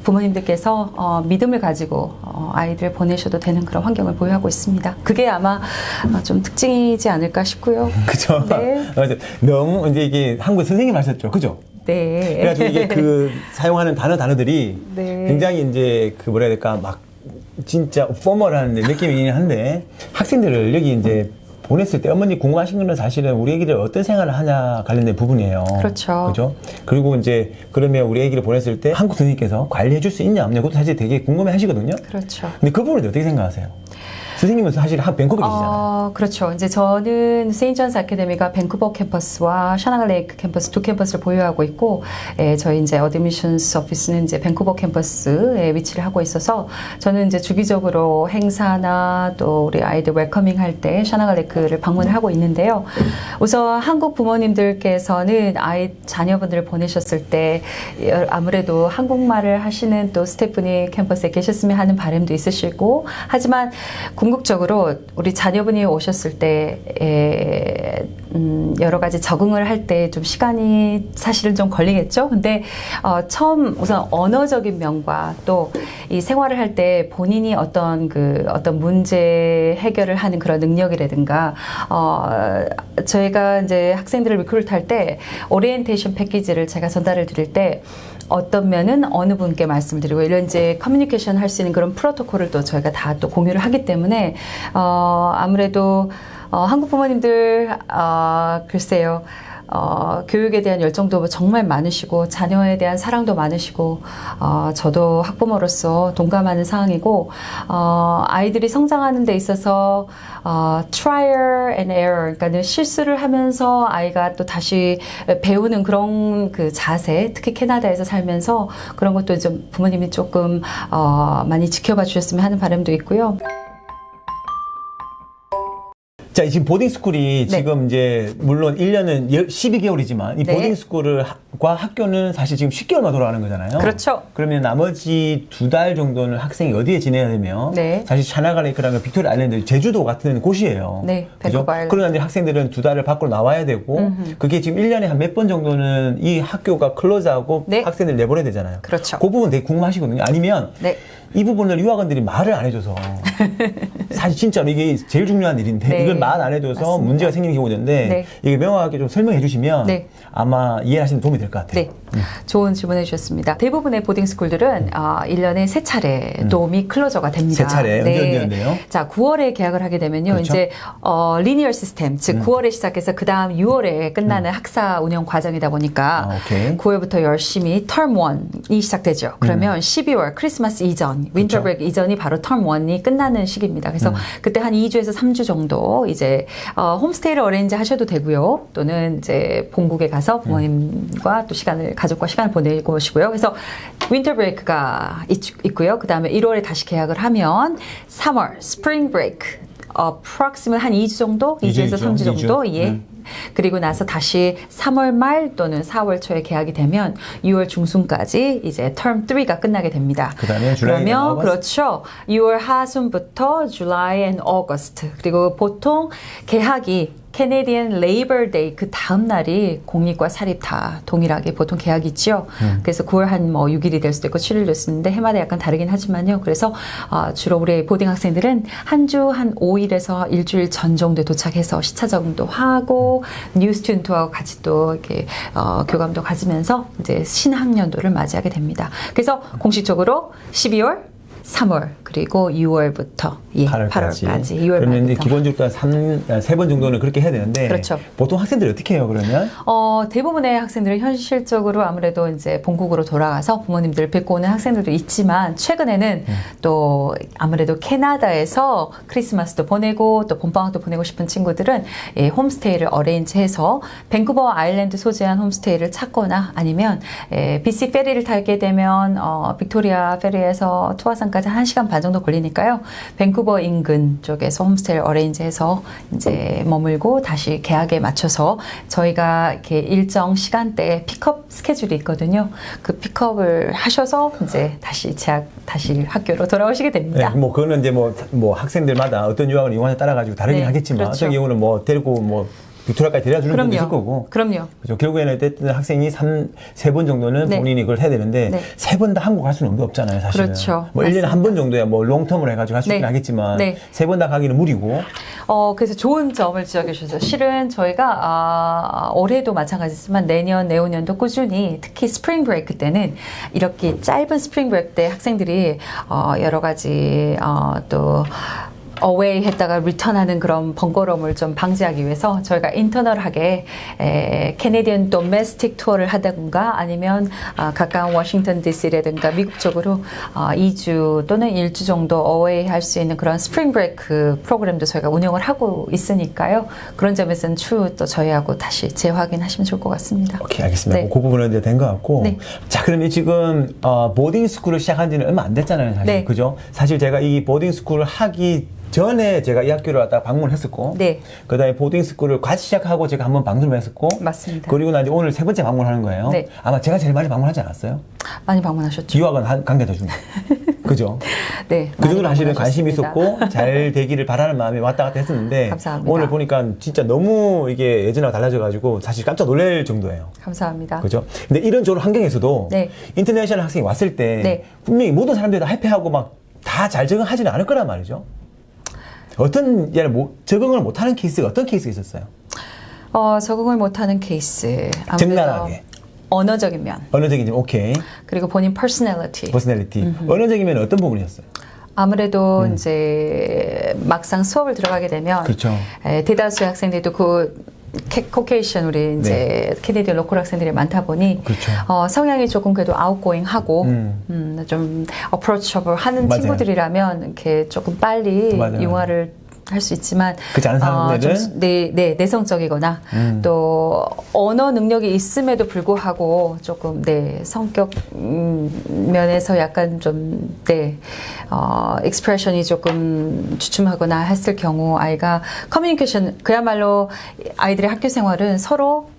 Speaker 6: 부모님들께서 믿음을 가지고 아이들 보내셔도 되는 그런 환경을 보유하고 있습니다. 그게 아마 좀 특징이지 않을까 싶고요.
Speaker 4: 그죠?
Speaker 6: 네.
Speaker 4: 너무 이제 이게 한국 선생님 하셨죠, 그죠?
Speaker 6: 네.
Speaker 4: 그래가지고 이게 그 사용하는 단어들이
Speaker 6: 네.
Speaker 4: 굉장히 이제 그 뭐라 해야 될까 막 진짜 포멀한 느낌이긴 한데 학생들을 여기 이제 보냈을 때 어머니 궁금하신 거는 사실은 우리 애기들 어떤 생활을 하냐 관련된 부분이에요.
Speaker 6: 그렇죠.
Speaker 4: 그죠? 그리고 이제 그러면 우리 애기를 보냈을 때 한국 선생님께서 관리해 줄 수 있냐 없냐 그것도 사실 되게 궁금해 하시거든요.
Speaker 6: 그렇죠.
Speaker 4: 근데 그 부분에 어떻게 생각하세요? 선생님은 사실 밴쿠버 계시잖아요.
Speaker 6: 그렇죠. 이제 저는 세인트 존스 아카데미가 밴쿠버 캠퍼스와 샤나갈 레이크 캠퍼스 두 캠퍼스를 보유하고 있고, 저희 이제 어드미션스 오피스는 이제 밴쿠버 캠퍼스에 위치를 하고 있어서 저는 이제 주기적으로 행사나 또 우리 아이들 웰커밍 할 때 샤나갈 레이크를 방문을 하고 있는데요. 우선 한국 부모님들께서는 자녀분들을 보내셨을 때 아무래도 한국말을 하시는 또 스태프분이 캠퍼스에 계셨으면 하는 바람도 있으시고, 하지만 궁극적으로 우리 자녀분이 오셨을 때 여러 가지 적응을 할 때 좀 시간이 사실은 좀 걸리겠죠. 근데 처음 우선 언어적인 면과 또 이 생활을 할 때 본인이 어떤 문제 해결을 하는 그런 능력이라든가 저희가 이제 학생들을 리크루트 할 때 오리엔테이션 패키지를 제가 전달을 드릴 때 어떤 면은 어느 분께 말씀을 드리고 이런 이제 커뮤니케이션 할 수 있는 그런 프로토콜을 또 저희가 다 또 공유를 하기 때문에 아무래도 한국 부모님들 글쎄요. 교육에 대한 열정도 정말 많으시고 자녀에 대한 사랑도 많으시고 저도 학부모로서 동감하는 상황이고 아이들이 성장하는 데 있어서 trial and error 그러니까 실수를 하면서 아이가 또 다시 배우는 그런 그 자세 특히 캐나다에서 살면서 그런 것도 좀 부모님이 조금 많이 지켜봐 주셨으면 하는 바람도 있고요.
Speaker 4: 자, 지금 보딩스쿨이
Speaker 6: 네.
Speaker 4: 지금 이제 물론 1년은 12개월이지만 이
Speaker 6: 네.
Speaker 4: 보딩스쿨과 학교는 사실 지금 10개월만 돌아가는 거잖아요.
Speaker 6: 그렇죠.
Speaker 4: 그러면 나머지 2달 정도는 학생이 어디에 지내야 되면
Speaker 6: 네.
Speaker 4: 사실 샤나갈 레이크라는 빅토리아 아일랜드 제주도 같은 곳이에요.
Speaker 6: 네,
Speaker 4: 그죠?
Speaker 6: 밴쿠버 아일랜드.
Speaker 4: 그러나 이제 학생들은 2달을 밖으로 나와야 되고 그게 지금 1년에 한 몇 번 정도는 이 학교가 클로즈하고
Speaker 6: 네.
Speaker 4: 학생들 내보내야 되잖아요.
Speaker 6: 그렇죠.
Speaker 4: 그 부분 되게 궁금하시거든요. 아니면
Speaker 6: 네.
Speaker 4: 이 부분을 유학원들이 말을 안 해줘서 사실 진짜로 이게 제일 중요한 일인데
Speaker 6: 네.
Speaker 4: 이걸 말 안 해줘서
Speaker 6: 맞습니다.
Speaker 4: 문제가 생기는 경우가 있는데
Speaker 6: 네.
Speaker 4: 이게 명확하게 좀 설명해 주시면
Speaker 6: 네.
Speaker 4: 아마 이해하시는 데 도움이 될 것 같아요.
Speaker 6: 네. 좋은 질문해 주셨습니다. 대부분의 보딩스쿨들은 1년에 3차례 도움이 클로저가 됩니다.
Speaker 4: 3차례? 언제인데요?
Speaker 6: 자, 9월에 계약을 하게 되면요.
Speaker 4: 그렇죠?
Speaker 6: 이제 리니어 시스템, 즉 9월에 시작해서 그 다음 6월에 끝나는 학사 운영 과정이다 보니까
Speaker 4: 오케이.
Speaker 6: 9월부터 열심히 텀 1이 시작되죠. 그러면 12월 크리스마스 이전, 윈터 브레이크 이전이 바로 텀 1이 끝나는 시기입니다. 그래서 그때 한 2주에서 3주 정도 이제 홈스테이를 어레인지 하셔도 되고요. 또는 이제 본국에 가서 부모님과 또 가족과 시간을 보내고 오시고요. 그래서 윈터 브레이크가 있고요. 그 다음에 1월에 다시 계약을 하면 3월 스프링 브레이크 approximate 한 2주 정도? 2주에서 3주 정도? 예. 그리고 나서 다시 3월 말 또는 4월 초에 계약이 되면 6월 중순까지 이제 term 3가 끝나게 됩니다.
Speaker 4: 그다음에
Speaker 6: 그러면 그렇죠. 6월 하순부터 July and August 그리고 보통 계약이 캐네디언 레이버 데이 그 다음 날이 공립과 사립 다 동일하게 보통 계약이 있죠. 그래서 9월 한 뭐 6일이 될 수도 있고 7일 될 수도 있는데 해마다 약간 다르긴 하지만요. 그래서 주로 우리 보딩 학생들은 한 주 한 5일에서 일주일 전 정도에 도착해서 시차 적응도 하고 뉴 스튜던트하고 같이 또 이렇게 교감도 가지면서 이제 신학년도를 맞이하게 됩니다. 그래서 공식적으로 12월 3월 그리고 6월부터 8월까지 6월
Speaker 4: 그러면
Speaker 6: 말부터.
Speaker 4: 기본적으로 세 번 정도는 그렇게 해야 되는데
Speaker 6: 그렇죠.
Speaker 4: 보통 학생들이 어떻게 해요 그러면?
Speaker 6: 대부분의 학생들은 현실적으로 아무래도 이제 본국으로 돌아가서 부모님들을 뵙고 오는 학생들도 있지만 최근에는 또 아무래도 캐나다에서 크리스마스도 보내고 또 봄방학도 보내고 싶은 친구들은 홈스테이를 어레인지해서 밴쿠버 아일랜드 소재한 홈스테이를 찾거나 아니면 BC 페리를 타게 되면 빅토리아 페리에서 투어산까지 1시간 반 정도 걸리니까요. 밴쿠버 인근 쪽에서 홈스테이를 어레인지해서 이제 머물고 다시 계약에 맞춰서 저희가 이렇게 일정 시간대에 픽업 스케줄이 있거든요. 그 픽업을 하셔서 이제 다시 학교로 돌아오시게 됩니다.
Speaker 4: 네, 뭐 그거는 이제 뭐 학생들마다 어떤 유학을 이용하냐에 따라 가지고 다르긴
Speaker 6: 네,
Speaker 4: 하겠지만
Speaker 6: 그렇죠.
Speaker 4: 어떤 경우는 뭐 데리고 빅토리아까지 데려다 주는 분도 있을 거고.
Speaker 6: 그럼요.
Speaker 4: 그렇죠. 결국에는 어쨌든 학생이 3번 정도는
Speaker 6: 네.
Speaker 4: 본인이 그걸 해야 되는데
Speaker 6: 네.
Speaker 4: 3번 다 한국 갈 수는 없잖아요, 사실은.
Speaker 6: 그렇죠.
Speaker 4: 뭐 1년에 한 번 정도야 뭐 롱텀으로 해가지고 할 수 있긴
Speaker 6: 네.
Speaker 4: 하겠지만
Speaker 6: 네.
Speaker 4: 3번 다 가기는 무리고.
Speaker 6: 그래서 좋은 점을 지적해 주셔서 실은 저희가 올해도 마찬가지지만 내후년도 꾸준히 특히 스프링 브레이크 때는 이렇게 짧은 스프링 브레이크 때 학생들이 여러 가지 또 어웨이 했다가 리턴하는 그런 번거로움을 좀 방지하기 위해서 저희가 인터널하게 캐네디언 도메스틱 투어를 하다든가 아니면 가까운 워싱턴 DC라든가 미국 쪽으로 2주 또는 1주 정도 어웨이 할 수 있는 그런 스프링 브레이크 프로그램도 저희가 운영을 하고 있으니까요. 그런 점에서는 추후 또 저희하고 다시 재확인하시면 좋을 것 같습니다.
Speaker 4: 오케이, 알겠습니다.
Speaker 6: 네.
Speaker 4: 그 부분은 이제 된 것 같고.
Speaker 6: 네.
Speaker 4: 자, 그러면 지금 보딩스쿨을 시작한 지는 얼마 안 됐잖아요, 사실.
Speaker 6: 네.
Speaker 4: 그죠? 사실 제가 이 보딩스쿨을 하기 전에 제가 이 학교를 왔다가 방문했었고,
Speaker 6: 네.
Speaker 4: 그 다음에 보딩스쿨을 같이 시작하고 제가 한번 방문을 했었고,
Speaker 6: 맞습니다.
Speaker 4: 그리고 나 이제 오늘 3번째 방문하는 거예요.
Speaker 6: 네.
Speaker 4: 아마 제가 제일 많이 방문하지 않았어요?
Speaker 6: 많이 방문하셨죠?
Speaker 4: 유학은 강대도 중. 그죠?
Speaker 6: 네.
Speaker 4: 그 정도로 사실은 관심이
Speaker 6: 방문하셨습니다.
Speaker 4: 있었고, 잘 되기를 바라는 마음에 왔다 갔다 했었는데,
Speaker 6: 감사합니다.
Speaker 4: 오늘 보니까 진짜 너무 이게 예전하고 달라져가지고, 사실 깜짝 놀랄 정도예요.
Speaker 6: 감사합니다.
Speaker 4: 그죠? 근데 이런 좋은 환경에서도,
Speaker 6: 네.
Speaker 4: 인터내셔널 학생이 왔을 때,
Speaker 6: 네.
Speaker 4: 분명히 모든 사람들이 다 해피하고 막 다 잘 적응하지는 않을 거란 말이죠. 어떤, 적응을 못하는 케이스가 어떤 케이스가 있었어요?
Speaker 6: 적응을 못하는 케이스. 아무래도
Speaker 4: 적나라하게.
Speaker 6: 언어적인 면.
Speaker 4: 언어적인, 오케이.
Speaker 6: 그리고 본인 퍼스널리티.
Speaker 4: 퍼스널리티. 언어적이면 어떤 부분이었어요?
Speaker 6: 아무래도 이제 막상 수업을 들어가게 되면
Speaker 4: 그렇죠.
Speaker 6: 대다수의 학생들도 코케이션 우리 이제 캐네디언 로컬 학생들이 많다 보니
Speaker 4: 그렇죠.
Speaker 6: 성향이 조금 그래도 아웃고잉하고 좀 어프로치able 하는
Speaker 4: 맞아요.
Speaker 6: 친구들이라면 이렇게 조금 빨리
Speaker 4: 맞아요.
Speaker 6: 융화를 할 수 있지만
Speaker 4: 그렇지 않은 사람들은
Speaker 6: 내성적이거나 또 언어 능력이 있음에도 불구하고 조금 성격 면에서 약간 좀 익스프레션이 조금 주춤하거나 했을 경우 아이가 커뮤니케이션 그야말로 아이들의 학교 생활은 서로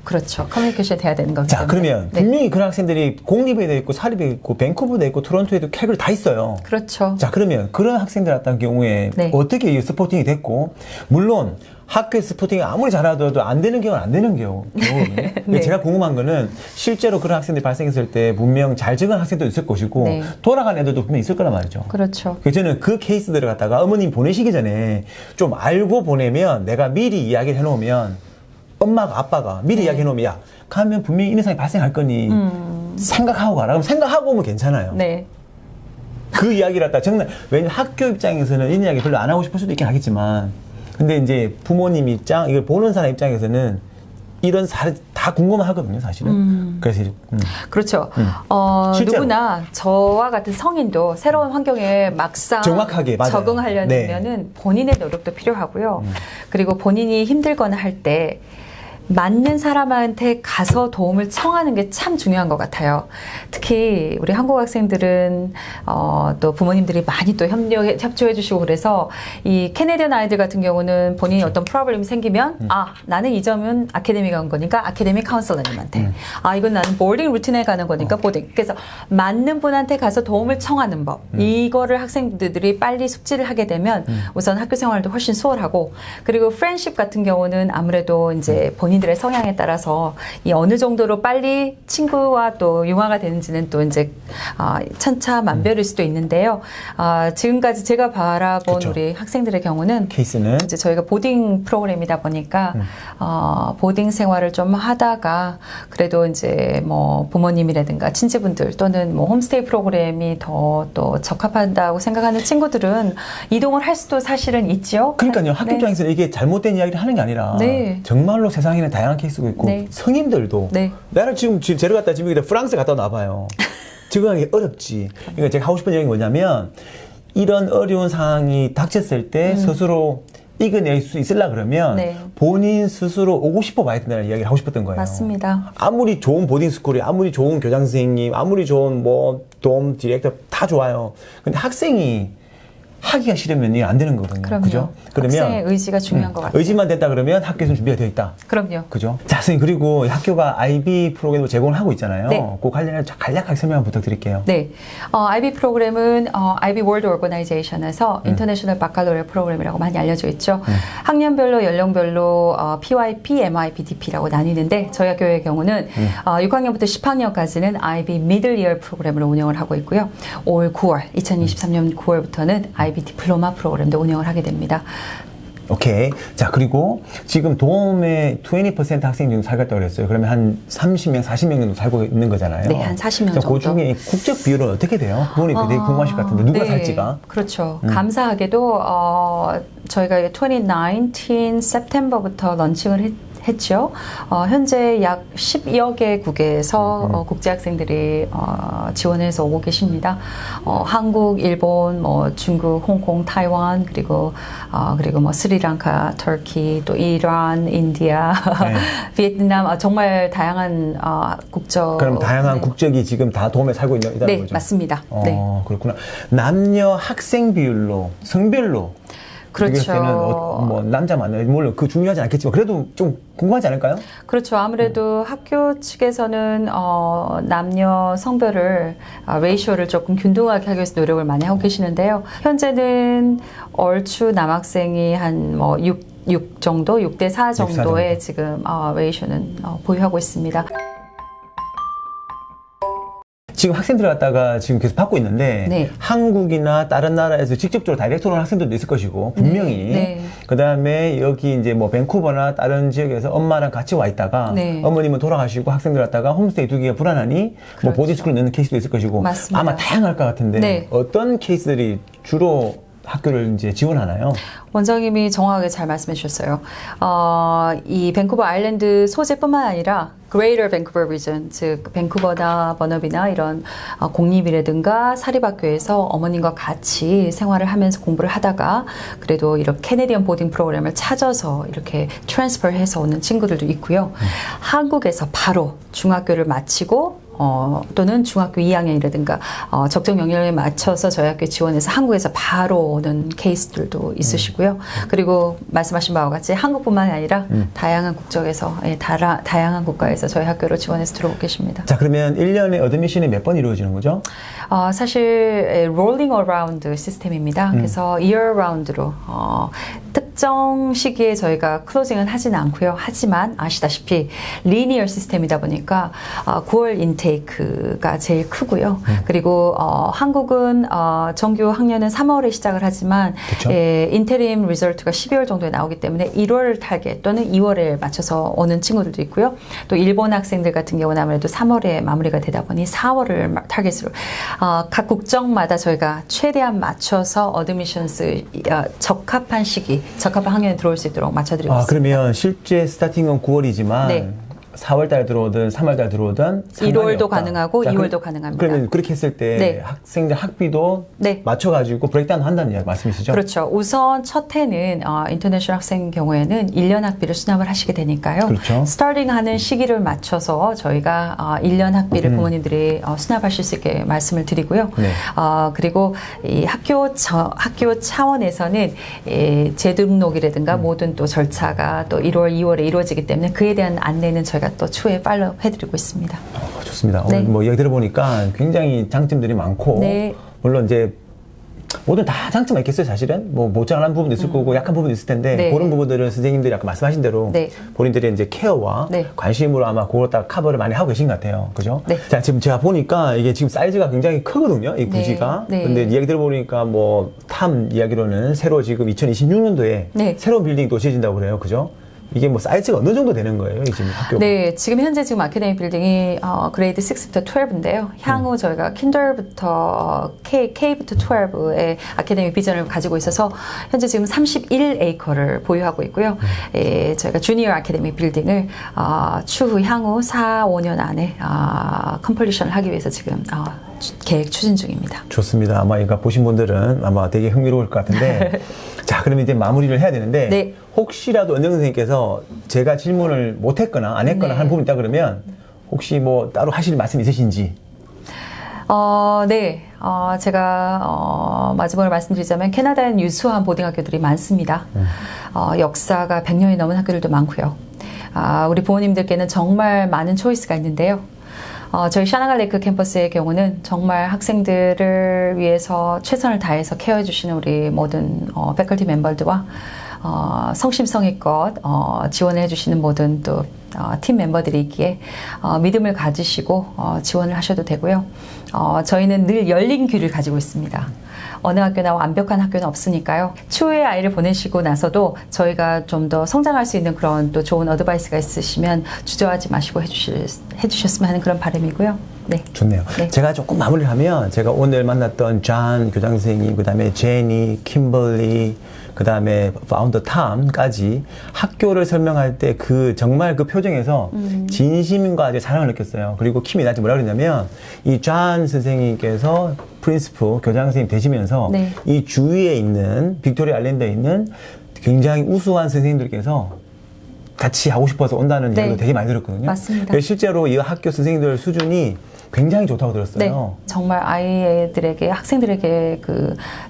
Speaker 6: 그렇죠. 커뮤니케이션 돼야 되는 거기
Speaker 4: 자,
Speaker 6: 때문에.
Speaker 4: 그러면 분명히 그런 학생들이 공립에도 있고 사립에 있고 밴쿠버도 있고 토론토에도 캐나다도 다 있어요.
Speaker 6: 그렇죠.
Speaker 4: 자, 그러면 그런 학생들 같은 경우에 어떻게 이 스포팅이 됐고, 물론 학교에 스포팅이 아무리 잘하더라도 안 되는 경우는 안 되는 경우거든요. 제가 궁금한 거는 실제로 그런 학생들이 발생했을 때 분명 잘 적은 학생도 있을 것이고 돌아간 애들도 분명히 있을 거란 말이죠.
Speaker 6: 그렇죠.
Speaker 4: 그래서 저는 그 케이스들을 갖다가 어머님 보내시기 전에 좀 알고 보내면 내가 미리 이야기를 해놓으면 엄마가 아빠가 미리 이야기해 놓으면 야 가면 분명히 이런 상황이 발생할 거니 생각하고 가라. 그럼 생각하고 오면 괜찮아요.
Speaker 6: 네.
Speaker 4: 그 이야기를 갖다 정말 왜냐면 학교 입장에서는 이런 이야기 별로 안 하고 싶을 수도 있긴 하겠지만 근데 이제 부모님 입장 이걸 보는 사람 입장에서는 이런 사례 다 다 궁금하거든요, 사실은. 그래서
Speaker 6: 그렇죠.
Speaker 4: 실제로.
Speaker 6: 누구나 저와 같은 성인도 새로운 환경에 막상
Speaker 4: 정확하게, 맞아요.
Speaker 6: 적응하려면은 본인의 노력도 필요하고요. 그리고 본인이 힘들거나 할 때 맞는 사람한테 가서 도움을 청하는 게 참 중요한 것 같아요. 특히 우리 한국 학생들은 또 부모님들이 많이 또 협조해 주시고 그래서 이 캐네디언 아이들 같은 경우는 본인이 어떤 프로블럼이 생기면 나는 이 점은 아카데미 간 거니까 아카데미 카운슬러님한테 이건 나는 보딩 루틴에 가는 거니까 보딩. 그래서 맞는 분한테 가서 도움을 청하는 법. 이거를 학생들이 빨리 숙지를 하게 되면 우선 학교 생활도 훨씬 수월하고 그리고 프렌십 같은 경우는 아무래도 이제 본인들의 성향에 따라서 이 어느 정도로 빨리 친구와 또 융화가 되는지는 또 이제 천차만별일 수도 있는데요. 지금까지 제가 바라본
Speaker 4: 그쵸.
Speaker 6: 우리 학생들의 경우는
Speaker 4: 케이스는
Speaker 6: 이제 저희가 보딩 프로그램이다 보니까 보딩 생활을 좀 하다가 그래도 이제 뭐 부모님이라든가 친지분들 또는 뭐 홈스테이 프로그램이 더 또 적합한다고 생각하는 친구들은 이동을 할 수도 사실은 있죠.
Speaker 4: 그러니까요. 학교
Speaker 6: 네.
Speaker 4: 입장에서 이게 잘못된 이야기를 하는 게 아니라
Speaker 6: 네.
Speaker 4: 정말로 세상에는 다양한 케이스가 있고
Speaker 6: 네.
Speaker 4: 성인들도
Speaker 6: 네.
Speaker 4: 나를 지금 데려갔다 지금 프랑스 갔다 나와봐요. 적응하기 어렵지. 그러니까 제가 하고 싶은 얘기는 뭐냐면 이런 어려운 상황이 닥쳤을 때 스스로 이겨낼 수 있으려 그러면
Speaker 6: 네.
Speaker 4: 본인 스스로 오고 싶어 봐야 된다는 이야기를 하고 싶었던 거예요.
Speaker 6: 맞습니다.
Speaker 4: 아무리 좋은 보딩스쿨이 아무리 좋은 교장 선생님 아무리 좋은 뭐 돔 디렉터 다 좋아요. 근데 학생이 하기가 싫으면 이게 안 되는 거거든요.
Speaker 6: 그럼요.
Speaker 4: 그죠? 그러면
Speaker 6: 학생의 의지가 중요한 것 같아요.
Speaker 4: 의지만 됐다 그러면 학교에서는 준비가 되어 있다.
Speaker 6: 그럼요.
Speaker 4: 그죠? 자, 선생님, 그리고 학교가 IB 프로그램을 제공을 하고 있잖아요.
Speaker 6: 네.
Speaker 4: 그 관련해서 간략하게 설명 한번 부탁드릴게요.
Speaker 6: 네, IB 프로그램은 IB 월드 오거나이제이션에서 인터내셔널 바칼로레 프로그램이라고 많이 알려져 있죠. 학년별로 연령별로 PYP, MIP, DP라고 나뉘는데 저희 학교의 경우는 6학년부터 10학년까지는 IB 미들 이어 프로그램을 운영을 하고 있고요. 올 9월, 2023년 9월부터는 IB 디플로마 프로그램도 운영을 하게 됩니다.
Speaker 4: 오케이. 자, 그리고 지금 도움에 20% 학생이 지금 살고 있다고 그랬어요. 그러면 한 30명, 40명 정도 살고 있는 거잖아요.
Speaker 6: 네, 한 40명
Speaker 4: 자,
Speaker 6: 정도.
Speaker 4: 그 중에 국적 비율은 어떻게 돼요? 그분이 되게 궁금하실 것 같은데 누가
Speaker 6: 네,
Speaker 4: 살지가?
Speaker 6: 그렇죠. 감사하게도 저희가 2019 September부터 런칭을 했죠. 현재 약 10여 개국에서 국제학생들이 지원해서 오고 계십니다. 한국, 일본, 뭐 중국, 홍콩, 타이완 그리고 뭐 스리랑카, 터키, 또 이란, 인디아,
Speaker 4: 네.
Speaker 6: 베트남 정말 다양한 국적.
Speaker 4: 그럼 다양한
Speaker 6: 네.
Speaker 4: 국적이 지금 다 도움에 살고 있다는
Speaker 6: 네,
Speaker 4: 거죠?
Speaker 6: 맞습니다. 네.
Speaker 4: 그렇구나. 남녀 학생 비율로, 성별로
Speaker 6: 그렇죠.
Speaker 4: 때는 뭐 남자 많아요. 물론 그 중요하지 않겠지만 그래도 좀 궁금하지 않을까요?
Speaker 6: 그렇죠. 아무래도 학교 측에서는 남녀 성별을 레이쇼를 조금 균등하게 하기 위해서 노력을 많이 하고 계시는데요. 현재는 얼추 남학생이 한 뭐 6 정도, 6대 4 정도의 지금 레이쇼는 보유하고 있습니다.
Speaker 4: 지금 학생들 갖다가 지금 계속 받고 있는데
Speaker 6: 네.
Speaker 4: 한국이나 다른 나라에서 직접적으로 다이렉트로 온 학생들도 있을 것이고 분명히
Speaker 6: 네.
Speaker 4: 그다음에 여기 이제 뭐 밴쿠버나 다른 지역에서 엄마랑 같이 와 있다가
Speaker 6: 네.
Speaker 4: 어머님은 돌아가시고 학생들 갖다가 홈스테이 두기가 불안하니
Speaker 6: 그렇죠.
Speaker 4: 뭐 보딩스쿨을 넣는 케이스도 있을 것이고
Speaker 6: 맞습니다.
Speaker 4: 아마 다양할 것 같은데
Speaker 6: 네.
Speaker 4: 어떤 케이스들이 주로 학교를 이제 지원하나요?
Speaker 6: 원장님이 정확하게 잘 말씀해 주셨어요. 이 밴쿠버 아일랜드 소재뿐만 아니라 Greater Vancouver Region, 즉 밴쿠버나 버너비나 이런 공립이라든가 사립학교에서 어머님과 같이 생활을 하면서 공부를 하다가 그래도 이렇게 캐네디언 보딩 프로그램을 찾아서 이렇게 트랜스퍼해서 오는 친구들도 있고요. 한국에서 바로 중학교를 마치고 또는 중학교 2학년이라든가 적정 연령에 맞춰서 저희 학교에 지원해서 한국에서 바로 오는 케이스들도 있으시고요. 그리고 말씀하신 바와 같이 한국뿐만 아니라 다양한 국적에서 다양한 국가에서 저희 학교로 지원해서 들어오고 계십니다.
Speaker 4: 자, 그러면 1년에 어드미션이 몇 번 이루어지는 거죠?
Speaker 6: 사실 롤링 어라운드 시스템입니다. 그래서 year round로 특정 시기에 저희가 클로징은 하진 않고요. 하지만 아시다시피 리니어 시스템이다 보니까 9월 인테이크가 제일 크고요. 그리고 한국은 정규 학년은 3월에 시작을 하지만 인테림 리절트가 12월 정도에 나오기 때문에 1월 타겟 또는 2월에 맞춰서 오는 친구들도 있고요. 또 일본 학생들 같은 경우는 아무래도 3월에 마무리가 되다 보니 4월을 타겟으로 각 국적마다 저희가 최대한 맞춰서 어드미션스 적합한 시기 적합한 학년에 들어올 수 있도록 맞춰드리고 있습니다.
Speaker 4: 그러면 실제 스타팅은 9월이지만
Speaker 6: 네.
Speaker 4: 4월 달에 들어오든 3월 달에 들어오든
Speaker 6: 1월도 가능하고 2월도 가능합니다.
Speaker 4: 그러면 그렇게 했을 때
Speaker 6: 네.
Speaker 4: 학생들 학비도
Speaker 6: 네.
Speaker 4: 맞춰가지고 브레이크다운 한다는 이야기 말씀이시죠?
Speaker 6: 그렇죠. 우선 첫 해는 인터내셔널 학생 경우에는 1년 학비를 수납을 하시게 되니까요.
Speaker 4: 그렇죠.
Speaker 6: 스타팅하는 시기를 맞춰서 저희가 1년 학비를 부모님들이 수납하실 수 있게 말씀을 드리고요.
Speaker 4: 네.
Speaker 6: 그리고 이 학교 차원에서는 재등록이라든가 모든 또 절차가 또 1월, 2월에 이루어지기 때문에 그에 대한 안내는 저희가 또 추후에 팔로우 해드리고 있습니다.
Speaker 4: 좋습니다.
Speaker 6: 네.
Speaker 4: 오늘 뭐 이야기 들어보니까 굉장히 장점들이 많고
Speaker 6: 네.
Speaker 4: 물론 이제 모든 다 장점이 있겠어요, 사실은. 뭐 모자란 부분도 있을 거고 약한 부분도 있을 텐데
Speaker 6: 네.
Speaker 4: 그런 부분들은 선생님들이 아까 말씀하신 대로
Speaker 6: 네.
Speaker 4: 본인들의 이제 케어와
Speaker 6: 네.
Speaker 4: 관심으로 아마 그걸 다 커버를 많이 하고 계신 것 같아요. 그죠?
Speaker 6: 네.
Speaker 4: 자, 지금 제가 보니까 이게 지금 사이즈가 굉장히 크거든요, 이 부지가.
Speaker 6: 네.
Speaker 4: 근데 이야기 들어보니까 뭐 탐 이야기로는 새로 지금 2026년도에
Speaker 6: 네.
Speaker 4: 새로운 빌딩이 또 지어진다고 그래요. 그죠? 이게 뭐 사이즈가 어느 정도 되는 거예요, 지금 학교가?
Speaker 6: 네, 지금 현재 지금 아카데미 빌딩이 그레이드 6부터 12인데요. 향후 저희가 킨들부터 K부터 12의 아카데미 비전을 가지고 있어서 현재 지금 31에이커를 보유하고 있고요. 저희가 주니어 아카데미 빌딩을 추후 향후 4, 5년 안에 컴플리션을 하기 위해서 지금 계획 추진 중입니다.
Speaker 4: 좋습니다. 아마 이거 보신 분들은 아마 되게 흥미로울 것 같은데 자, 그러면 이제 마무리를 해야 되는데
Speaker 6: 네.
Speaker 4: 혹시라도 은정 선생님께서 제가 질문을 못했거나 안 했거나
Speaker 6: 네.
Speaker 4: 하는 부분이 있다 그러면 혹시 뭐 따로 하실 말씀 있으신지?
Speaker 6: 네. 제가 마지막으로 말씀드리자면 캐나다에는 유수한 보딩학교들이 많습니다. 역사가 100년이 넘은 학교들도 많고요. 우리 부모님들께는 정말 많은 초이스가 있는데요. 저희 샤나갈레이크 캠퍼스의 경우는 정말 학생들을 위해서 최선을 다해서 케어해 주시는 우리 모든 패컬티 멤버들과 성심성의껏 지원을 해주시는 모든 또 팀 멤버들이 있기에 믿음을 가지시고 지원을 하셔도 되고요. 저희는 늘 열린 귀를 가지고 있습니다. 어느 학교나 완벽한 학교는 없으니까요. 추후에 아이를 보내시고 나서도 저희가 좀 더 성장할 수 있는 그런 또 좋은 어드바이스가 있으시면 주저하지 마시고 해주셨으면 하는 그런 바람이고요. 네.
Speaker 4: 좋네요.
Speaker 6: 네.
Speaker 4: 제가 조금 마무리를 하면 제가 오늘 만났던 존 교장 선생님, 그 다음에 제니, kimberly, 그 다음에 파운더 탐까지 학교를 설명할 때 정말 그 표정에서 진심과 아주 사랑을 느꼈어요. 그리고 킴이 나한테 뭐라 그랬냐면 이 존 선생님께서 프린시플 교장 선생님 되시면서
Speaker 6: 네.
Speaker 4: 이 주위에 있는 빅토리아 아일랜드에 있는 굉장히 우수한 선생님들께서 같이 하고 싶어서 온다는
Speaker 6: 네.
Speaker 4: 이야기도 되게 많이 들었거든요.
Speaker 6: 맞습니다.
Speaker 4: 실제로 이 학교 선생님들 수준이 굉장히 좋다고 들었어요.
Speaker 6: 네, 정말 아이들에게 학생들에게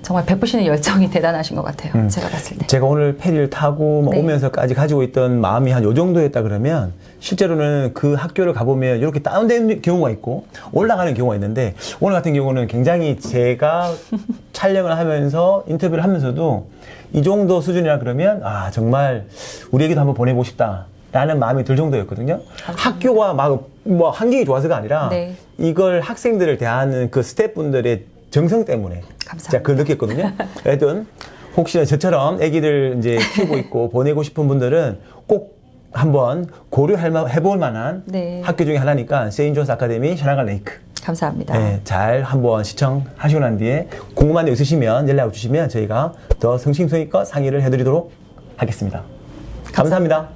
Speaker 6: 정말 베푸시는 열정이 대단하신 것 같아요. 제가 봤을 때.
Speaker 4: 제가 오늘 페리를 타고
Speaker 6: 네.
Speaker 4: 오면서까지 가지고 있던 마음이 한 요 정도였다 그러면 실제로는 그 학교를 가보면 이렇게 다운된 경우가 있고 올라가는 경우가 있는데 오늘 같은 경우는 굉장히 제가 촬영을 하면서 인터뷰를 하면서도 이 정도 수준이라 그러면 정말 우리에게도 한번 보내고 싶다. 라는 마음이 들 정도였거든요. 학교가 뭐 환경이 좋아서가 아니라
Speaker 6: 네.
Speaker 4: 이걸 학생들을 대하는 그 스태프분들의 정성 때문에
Speaker 6: 감사합니다.
Speaker 4: 제가 그걸 느꼈거든요. 하여튼 혹시나 저처럼 아기들 이제 키우고 있고 보내고 싶은 분들은 꼭 한번 해볼 만한
Speaker 6: 네.
Speaker 4: 학교 중에 하나니까 세인트 존스 아카데미 샤나갈레이크.
Speaker 6: 감사합니다.
Speaker 4: 네, 잘 한번 시청하시고 난 뒤에 궁금한 데 있으시면 연락 주시면 저희가 더 성심성의껏 상의를 해드리도록 하겠습니다. 감사합니다.